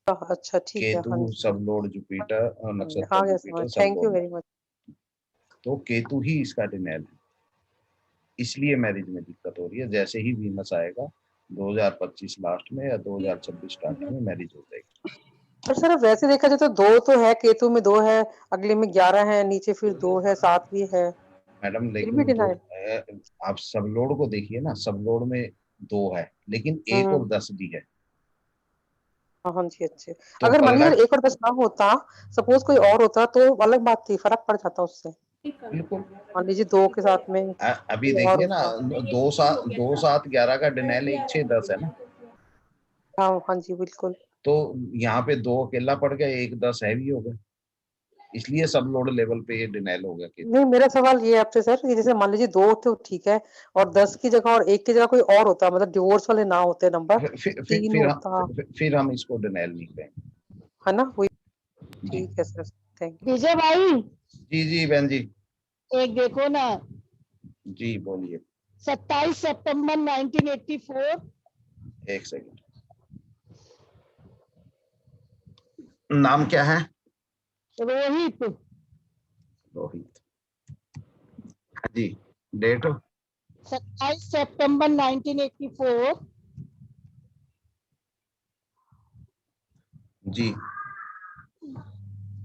अच्छा ठीक है। हाँ केतु जी सब लॉर्ड जुपिटर और नक्षत्र आ गया जुपिटर समझ। सब thank you Lord. Very much. तो केतु ही इसका डिनेल है, इसलिए मैरिज में दिक्कत हो रही है। जैसे ही वीनस आएगा 2025 लास्ट में या 2026 स्टार्टिंग में मैरिज हो जाएगी। पर सर अब वैसे देखा जाए तो 2 तो है, केतु में 2 है, अगले में 11 है, नीचे फिर 2 है, 7 भी है। मैडम फिर भी लेकिन डिनाइल। आप सब लोड को देखिए ना, सब लोड में 2 है, लेकिन 1 और 10 भी है। हाँ जी अच्छे। तो अगर मान लीजिए परिणाम 1 और 10 ना होता, सपोज कोई और होता तो अलग बात थी, फर्क पड़ जाता उससे। बिल्कुल। मान लीजिए 2 के साथ में अभी कोई और देखिए ना, होता। 2 7 11 का डिनेल 1 6 10 है ना। हाँ जी बिल्कुल। तो यहाँ पे 2 अकेला पड़ गया, 1 10 हैवी हो गया, इसलिए सब लोड लेवल पे ये डिनेल हो गया केतु। नहीं मेरा सवाल ये है आपसे सर कि जैसे मान लीजिए 2 तो ठीक है, और 10 की जगह और 1 की जगह कोई और होता, मतलब डिवोर्स वाले ना होते नंबर, 3 होता, फिर हम इसको डिनेल नहीं कहेंगे, है ना? वही जी ठीक है सर, थैंक यू। विजय भाई जी जी बहन जी। एक देखो ना, जी बोलिए। 27 सितंबर 1984। एक सेकंड, नाम क्या है? रोहित। रोहित। हाँ जी, डेट 27 सितंबर 1984। जी।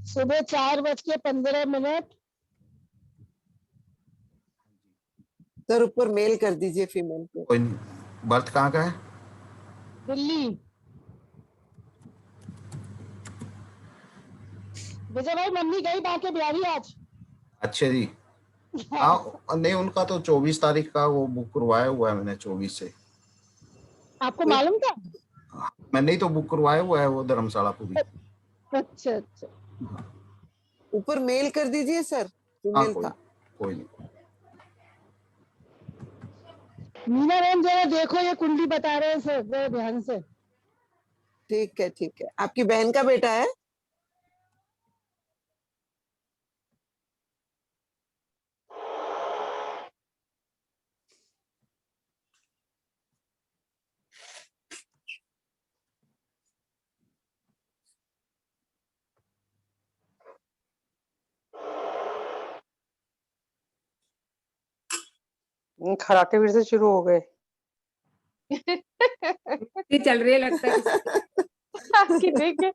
सुबह 4:15। सर ऊपर मेल कर दीजिए फीमेल को। कोई बर्थ कहाँ का है? दिल्ली। विजय भाई मम्मी गई बाके बिहारी आज। अच्छा जी। हाँ नहीं, उनका तो 24 तारीख का वो बुक करवाया हुआ है मैंने, 24 से। आपको मालूम था? मैंने ही तो बुक करवाया हुआ है वो धर्मशाला पूरी। अच्छा अच्छा। ऊपर मेल कर दीजिए सर, हाँ फीमेल का। कोई नहीं। मीना मैम जरा देखो, ये कुंडली बता रहे हैं सर, जरा ध्यान से। ठीक है ठीक है। आपकी बहन का बेटा है? खराटे फिर से शुरू हो गए। चल रही है लगता है। आपकी देख के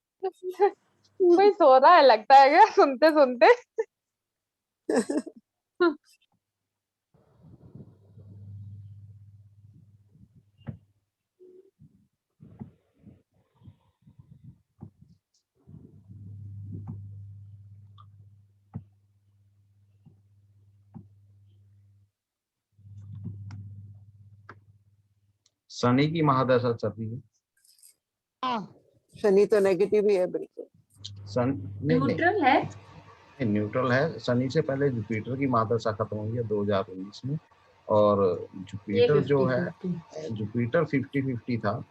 कोई सो रहा है लगता है क्या सुनते सुनते। शनि की महादशा चल रही है। शनि तो नेगेटिव ही है बिल्कुल। न्यूट्रल है। न्यूट्रल है। शनि से पहले जुपिटर की महादशा खत्म हुई है 2019 में, और जुपिटर जो है, जुपिटर 50-50 था।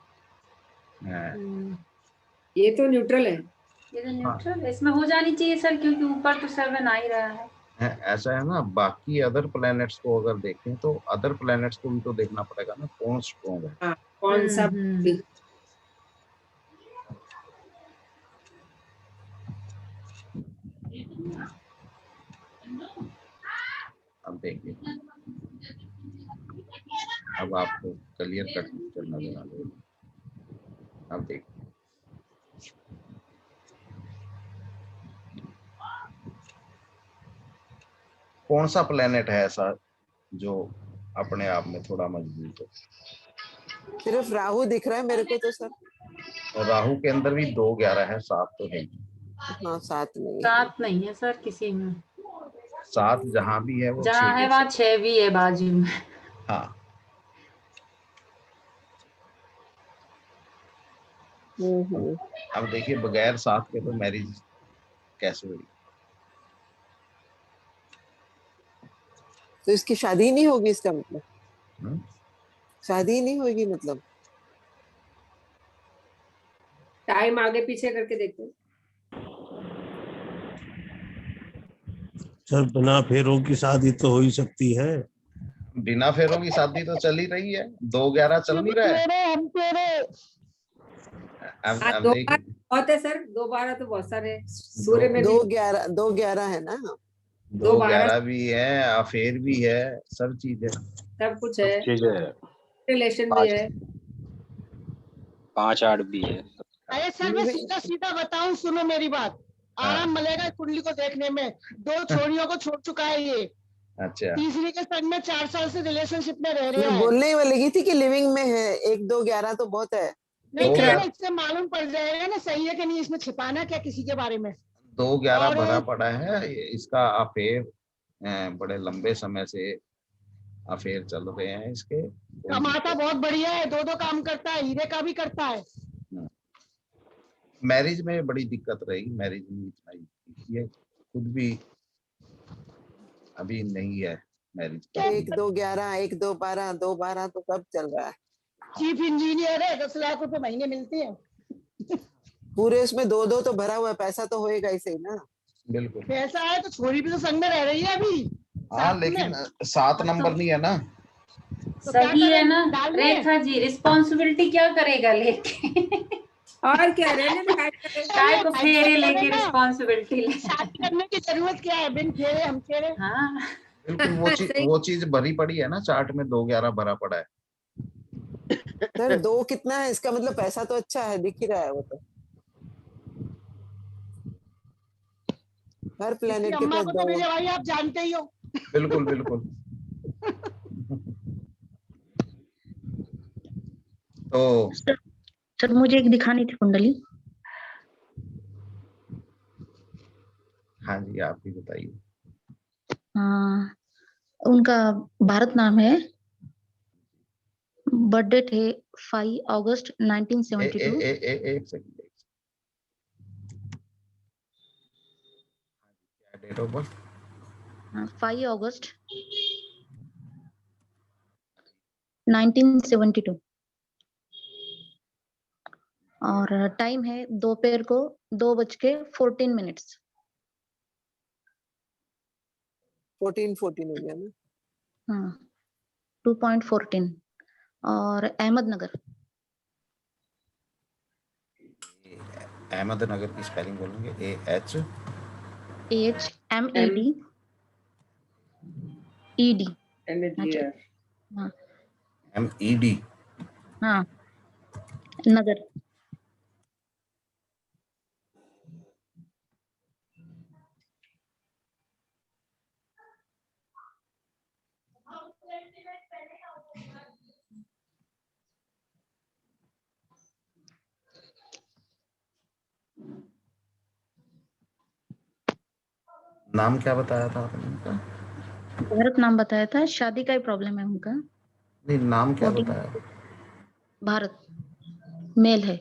ये तो न्यूट्रल है। ये तो न्यूट्रल है, इसमें हो जानी चाहिए सर, क्योंकि ऊपर तो 7 आ ही रहा है। ऐसा है ना, बाकी अदर प्लैनेट्स को अगर देखें तो अदर प्लैनेट्स को भी तो देखना पड़ेगा ना, कौन स्ट्रॉन्ग है। कौन सा अब देखिए, अब आपको क्लियर कट पिक्चर नजर आ जाएगा। अब देखिए, कौन सा प्लेनेट है ऐसा जो अपने आप में थोड़ा मजबूत हो? सिर्फ राहु दिख रहा है मेरे को तो सर। और राहु के अंदर भी 2 11 है, 7 तो है ही। हाँ 7 नहीं है। 7 नहीं है सर किसी में। 7 जहां भी है वो जहाँ 6 है वहाँ 6 भी है बाजू में। हाँ। अब देखिए बगैर 7 के तो मैरिज कैसे हुई? तो इसकी शादी ही नहीं होगी इसका मतलब? शादी ही नहीं होगी मतलब? टाइम आगे पीछे करके देखते हैं। सर बिना फेरों की शादी तो हो ही सकती है। बिना फेरों की शादी तो चल ही रही है, 2 11 चल नहीं रहा है। अब 2 देखिए बहुत है सर, 2 12 तो बहुत सारे सूर्य में 2 11 2 11 है ना। 2 11 भी है, अफेयर भी है, सब चीज है, सब कुछ है, चीज है, रिलेशन भी है, 5 8 भी है। अरे सर मैं सीधा सीधा बताऊं, सुनो मेरी बात, आराम मिलेगा कुंडली को देखने में। 2 छोरियों को छोड़ चुका है ये। अच्छा। तीसरी के संग में 4 साल से रिलेशनशिप में रह रहे मैं हैं। बोलने ही वाली थी कि लिविंग में है। 1 2 11 तो बहुत है। नहीं इससे मालूम पड़ जाएगा ना सही है कि नहीं, इसमें छिपाना क्या किसी के बारे में। 2 11 भरा पड़ा है, इसका अफेयर बड़े लंबे समय से अफेयर चल रहे हैं इसके। कमाता बहुत बढ़िया है, 2 काम करता है, हीरे का भी करता है। मैरिज में बड़ी दिक्कत रहेगी, मैरिज में इतना ही है, खुद भी अभी नहीं है मैरिज। 1 2 11 1 2 12 2 12 तो कब चल रहा है? चीफ इंजीनियर है, 10 लाख रुपए महीने मिलते हैं। पूरे उसमें 2 2 तो भरा हुआ है, पैसा तो होएगा ही सही ना। बिल्कुल पैसा है तो छोरी भी तो संग में रह रही है अभी। हाँ लेकिन 7 नंबर नहीं है ना। तो क्या सही है करें? ना रेखा जी, रिस्पॉन्सिबिलिटी क्या करेगा लेके? और क्या रहने दो, काय को फेरे लेके रिस्पॉन्सिबिलिटी ले। शादी करने की जरूरत क्या है, बिन फेरे हम फेरे। हाँ बिल्कुल वो चीज भरी पड़ी है ना, चार्ट में 2 11 भरा पड़ा है। सर 2 कितना है इसका मतलब? पैसा तो अच्छा है, दिख ही रहा है वो तो। हर प्लेनेट के अम्मा पास को 2 तो मेरे भाई आप जानते ही हो। बिल्कुल बिल्कुल। तो सर मुझे एक दिखानी थी कुंडली। हाँ जी आप भी बताइए। उनका भारत नाम है, बर्थडे थे 5 अगस्त 1972। एक सेकंड, क्या डेट ऑफ बर्थ? 5 अगस्त 1972 और टाइम है दोपहर को 2:14 14 हो गया ना। हाँ 2.14 और अहमदनगर। अहमदनगर की स्पेलिंग बोलेंगे? AHMED हाँ MED हाँ नगर। नाम क्या बताया था आपने उनका? भारत नाम बताया था, शादी का ही प्रॉब्लम है उनका। नहीं नाम क्या बताया? भारत मेल है।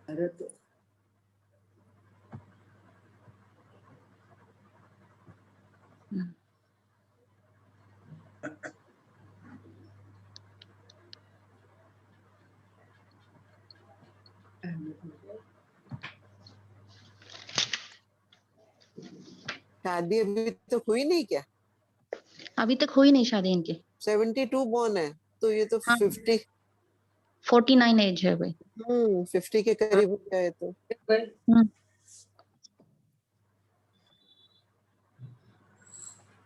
अरे तो शादी अभी तो हुई नहीं क्या? अभी तक हुई नहीं शादी इनकी। 72 बॉर्न है तो ये तो 49 एज है भाई। 50 के करीब हो गया है तो।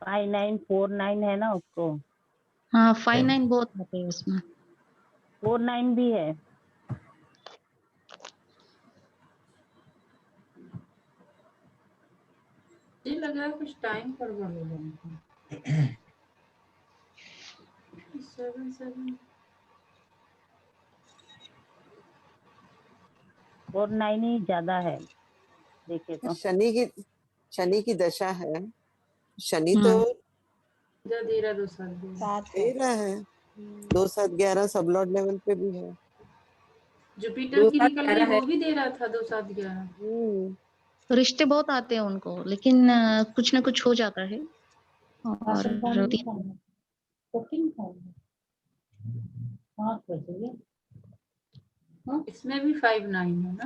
5949 है ना उसको। हाँ 59 बहुत होते हैं उसमें। 49 भी है। लग रहा है कुछ टाइम पर बोलेगा 7 और 9 ही ज्यादा है देखे तो। शनि की दशा है। शनि तो दे रहा 2 7 दे रहा है 2 7 11 सब लॉर्ड लेवल पे भी है। जुपिटर की निकल गई वो भी दे रहा था 2 7 11। रिश्ते बहुत आते हैं उनको, लेकिन कुछ ना कुछ हो जाता है। और इसमें भी 5 9 है ना?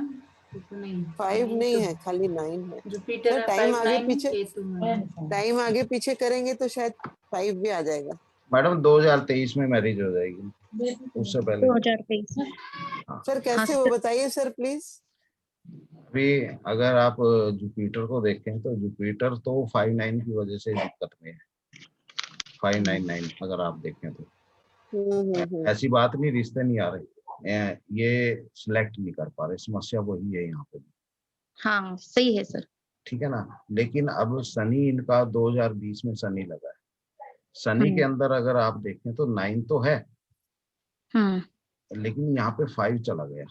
तो नहीं 5 नहीं है, खाली 9 है। जुपिटर तो टाइम 5 आगे 9 पीछे केतु में। टाइम आगे पीछे करेंगे तो शायद 5 भी आ जाएगा। मैडम 2023 में मैरिज हो जाएगी, उससे पहले 2023 में। सर कैसे वो बताइए सर प्लीज। अभी अगर आप जुपिटर को देखें तो जुपिटर तो 5-9 की वजह से दिक्कत में है। 599 अगर आप देखें तो ऐसी बात नहीं रिश्ते नहीं आ रहे, ये सिलेक्ट नहीं कर पा रहे, समस्या वही है यहाँ पे। हाँ सही है सर। ठीक है ना, लेकिन अब शनि इनका 2020 में शनि लगा है। शनि के अंदर अगर आप देखें तो 9 तो है, लेकिन यहाँ पे 5 चला गया।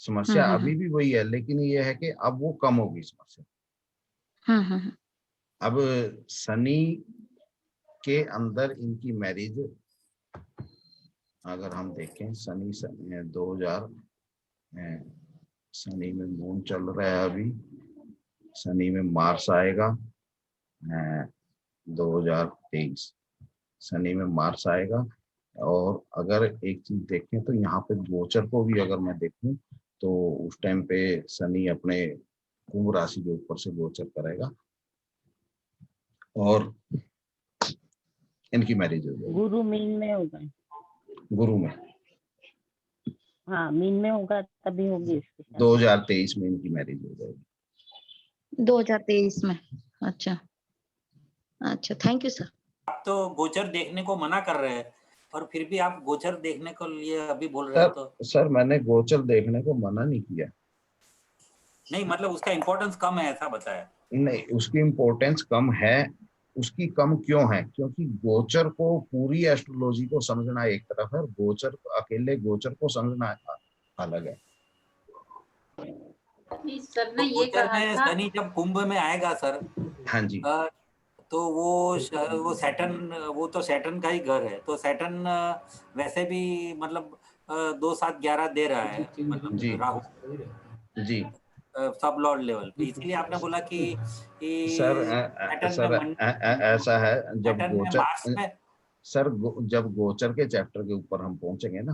समस्या अभी भी वही है, लेकिन ये है कि अब वो कम होगी समस्या। अब शनि के अंदर इनकी मैरिज अगर हम देखें, शनि 2000 शनि में मून चल रहा है अभी, शनि में मार्स आएगा 2023 शनि में मार्स आएगा। और अगर एक चीज देखें तो यहाँ पे गोचर को भी अगर मैं देखूं तो उस टाइम पे शनि अपने कुंभ राशि के ऊपर से गोचर करेगा और इनकी मैरिज हो जाएगी। गुरु मीन में होगा। गुरु में हाँ मीन में होगा तभी होगी इसकी 2023 में इनकी मैरिज हो जाएगी। 2023 में। अच्छा अच्छा, थैंक यू सर। आप तो गोचर देखने को मना कर रहे हैं और फिर भी आप गोचर देखने को लिए अभी बोल रहे हो तो। सर मैंने गोचर देखने को मना नहीं किया। नहीं मतलब उसका इम्पोर्टेंस कम है ऐसा बताया। नहीं, उसकी इम्पोर्टेंस कम है। उसकी कम क्यों है? क्योंकि गोचर को पूरी एस्ट्रोलॉजी को समझना एक तरफ है, गोचर अकेले गोचर को समझना अलग है। सर ने तो ये कहा था शनि जब कुंभ में आएगा सर, हाँ जी, तो वो सैटर्न, वो तो सैटर्न का ही घर है, तो सैटर्न वैसे भी मतलब 2 7 11 दे रहा है, मतलब जी राहु जी सब लॉर्ड लेवल पे, इसलिए आपने बोला कि सर ऐसा है जब सैटर्न में गोचर मार्स में। सर जब गोचर के चैप्टर के ऊपर हम पहुंचेंगे ना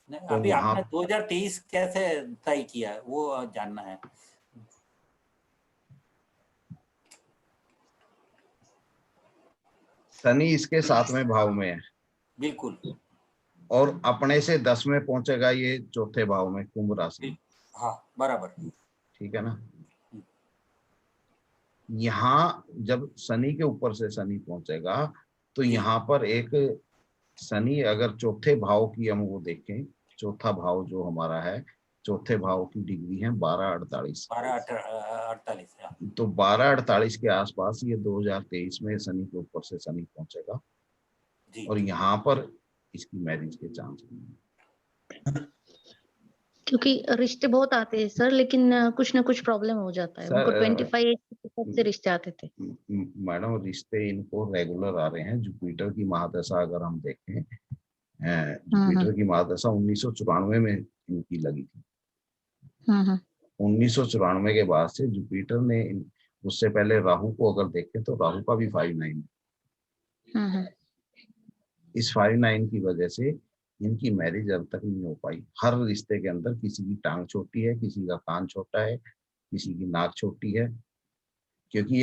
तो अभी वहां आपने 2023 कैसे तय किया है वो जानना है। शनि इसके 7वें भाव में है बिल्कुल, और अपने से 10 में पहुंचेगा ये 4थे भाव में कुंभ राशि। हाँ बराबर, ठीक है ना। यहाँ जब शनि के ऊपर से शनि पहुंचेगा तो यहाँ पर एक शनि अगर 4थे भाव की हम वो देखें, 4था भाव जो हमारा है, 4थे भाव की डिग्री है 12-48। 12-48 तो 12-48 के आसपास ये 2023 में शनि के ऊपर से शनि पहुंचेगा और यहाँ पर इसकी मैरिज के चांस हैं। क्योंकि रिश्ते बहुत आते हैं सर, लेकिन कुछ ना कुछ प्रॉब्लम हो जाता है। उनको 25 एज से रिश्ते आते थे। मैडम रिश्ते इनको रेगुलर आ रहे हैं। जुपिटर की महादशा अगर हम देखें, जुपिटर की महादशा 1994 में इनकी लगी थी। 1994 के बाद से जुपिटर ने, उससे पहले राहु को अगर देखें तो राहु का भी 5-9 है। इस 5-9 की वजह से इनकी मैरिज अब तक नहीं हो पाई। हर रिश्ते के अंदर किसी की टांग छोटी है, किसी का कान छोटा है, किसी की नाक छोटी है, क्योंकि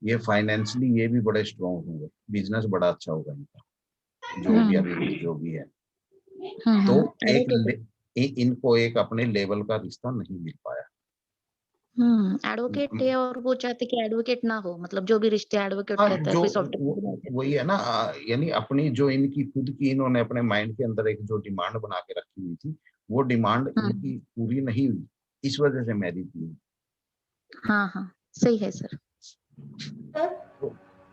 ये फाइनेंशियली ये भी बड़े स्ट्रॉन्ग होंगे, बिजनेस बड़ा अच्छा होगा इनका, जो भी अभी जो भी है। तो इनको एक अपने लेवल का रिश्ता नहीं मिल पाया। एडवोकेट है और वो चाहते कि एडवोकेट ना हो, मतलब जो भी रिश्ते एडवोकेट कहते हैं, कोई सॉफ्टवेयर वही है ना, यानी अपनी जो इनकी खुद की इन्होंने अपने माइंड के अंदर एक जो डिमांड बना के रखी हुई थी, वो डिमांड इनकी पूरी नहीं हुई, इस वजह से मैरिज नहीं। हाँ सही है सर।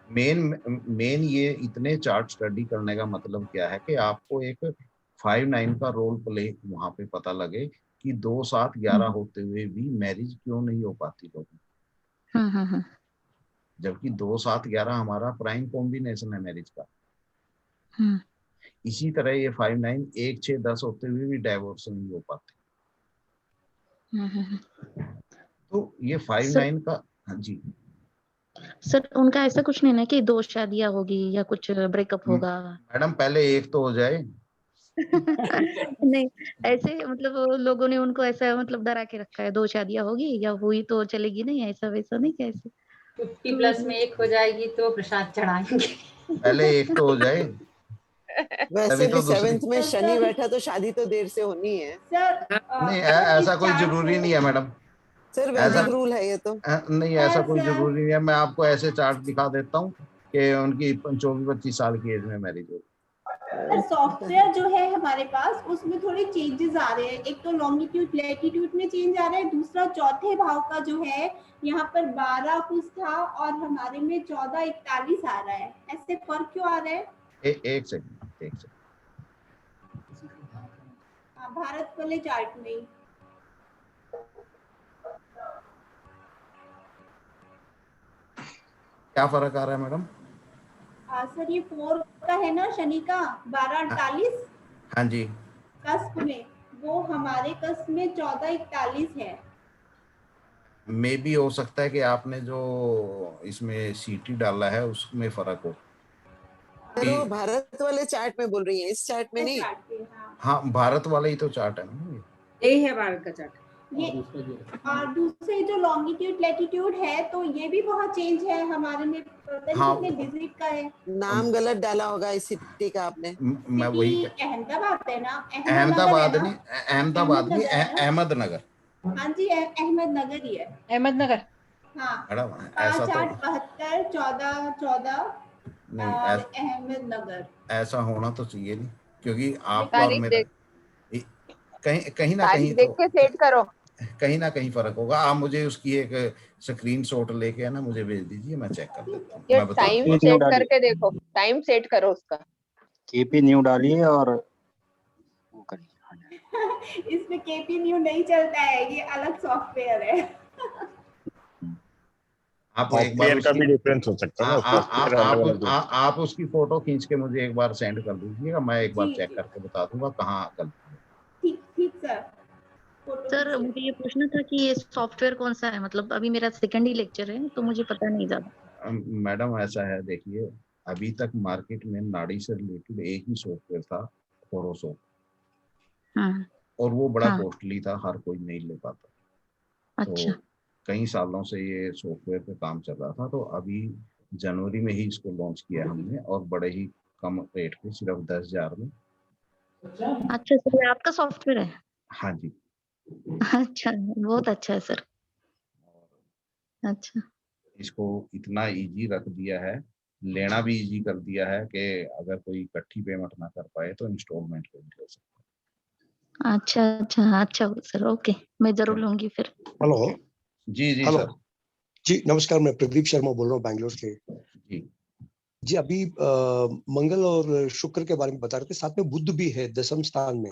मेन ये इतने चार्ट स्टडी करने का मतलब क्या है कि आपको एक 5-9 का रोल प्ले वहां पे पता लगे कि 2-7-11 होते हुए भी मैरिज क्यों नहीं हो पाती लोगों, जबकि 2-7-11 हमारा प्राइम कॉम्बिनेशन है मैरिज का। इसी तरह ये 5-9 1-6-10 होते हुए भी डाइवोर्स नहीं हो पाते। तो ये 5-9 का, हाँ जी सर उनका ऐसा कुछ नहीं ना कि 2 शादियां होगी या कुछ ब्रेकअप होगा? मैडम पहले एक तो हो जाए। नहीं, ऐसे मतलब लोगों ने उनको ऐसा मतलब डरा के रखा है, 2 शादियां होगी या हुई तो चलेगी नहीं, ऐसा वैसा नहीं कैसे? 50+ में एक हो जाएगी तो प्रसाद चढ़ाएंगे। पहले एक तो हो जाए। वैसे तभी भी तो दूसरी 7th में शनि बैठा तो शादी तो देर से होनी है। नहीं, ऐसा कोई जरूरी नहीं है मैडम। सर ऐसा वैदिक रूल है ये तो। नहीं, ऐसा कोई जरूरी नहीं है। मैं आपको ऐसे चार्ट दिखा देता हूँ कि उनकी 24-25 साल की एज में मैरिज हो। सॉफ्टवेयर जो है हमारे पास उसमें थोड़े चेंजेस आ रहे हैं। एक तो लॉन्गिट्यूड लैटिट्यूड में चेंज आ रहा है, दूसरा चौथे भाव का जो है यहाँ पर 12 कुछ था और हमारे में 14-41 आ रहा है। ऐसे फर्क क्यों आ रहा है? एक सेकंड। भारत वाले चार्ट में क्या फर्क आ रहा है मैडम? सर ये 4 का है ना शनि का 12-48 हाँ जी, कस्प में, वो हमारे कस्प में 14-41 है। मे भी हो सकता है कि आपने जो इसमें सीटी डाला है उसमें फर्क हो। सर वो भारत वाले चार्ट में बोल रही है, इस चार्ट में नहीं। हाँ, भारत वाला ही तो चार्ट है ना, यही है भारत का चार्ट। ये और दूसरे जो लॉन्गिट्यूड लैटिट्यूड है तो ये भी बहुत चेंज है हमारे में। हाँ, कितने डिजिट का है? नाम गलत डाला होगा इस सिटी का आपने। मैं वही अहमदाबाद है ना? अहमदाबाद नहीं, अहमदाबाद नहीं, अहमदनगर। हाँ जी, अहमदनगर ही है। अहमदनगर। हाँ, मैडम ऐसा तो 5-8-72 14 नहीं, अहमदनगर ऐसा होना तो चाहिए नहीं, क्योंकि आपका और तारीख मेरा कहीं ना कहीं देख के सेट करो। कहीं ना कहीं फर्क होगा। आप मुझे उसकी एक स्क्रीनशॉट लेके ना मुझे भेज दीजिए, मैं चेक कर देता हूँ। ये मैं बताता टाइम हूँ। सेट करके देखो, टाइम सेट करो उसका। केपी न्यू डालिए और वो करिए। इसमें केपी न्यू नहीं चलता है, ये अलग सॉफ्टवेयर है। आप एक बार का भी डिफरेंस हो सकता है ना। आप उसकी फोटो खींच के मुझे एक बार सेंड कर दीजिएगा, मैं एक बार चेक करके बता दूंगा कहाँ गलती है। ठीक सर। सर मुझे ये पूछना था कि ये सॉफ्टवेयर कौन सा है, मतलब अभी मेरा सेकंड ही लेक्चर है तो मुझे पता नहीं ज्यादा। मैडम ऐसा है, देखिए अभी तक मार्केट में नाड़ी से रिलेटेड एक ही सॉफ्टवेयर था, होरोस्कोप, और वो बड़ा कॉस्टली था, हर कोई नहीं ले पाता। अच्छा। तो कई सालों से ये सॉफ्टवेयर पे काम चल रहा था, तो अभी जनवरी में ही इसको लॉन्च किया हमने, और बड़े ही कम रेट पे, सिर्फ 10,000 में। अच्छा सर, ये आपका सॉफ्टवेयर है? हाँ जी। अच्छा, बहुत अच्छा है सर। अच्छा, इसको इतना इजी रख दिया है, लेना भी इजी कर दिया है कि अगर कोई इकट्ठी पेमेंट ना कर पाए तो इंस्टॉलमेंट पे भी ले सकता है। अच्छा सर, ओके, मैं जरूर लूंगी फिर। हेलो जी हेलो सर। जी नमस्कार, मैं प्रदीप शर्मा बोल रहा हूँ बैंगलोर से। जी अभी मंगल और शुक्र के बारे में बता रहे थे, साथ में बुध भी है 10वें स्थान में।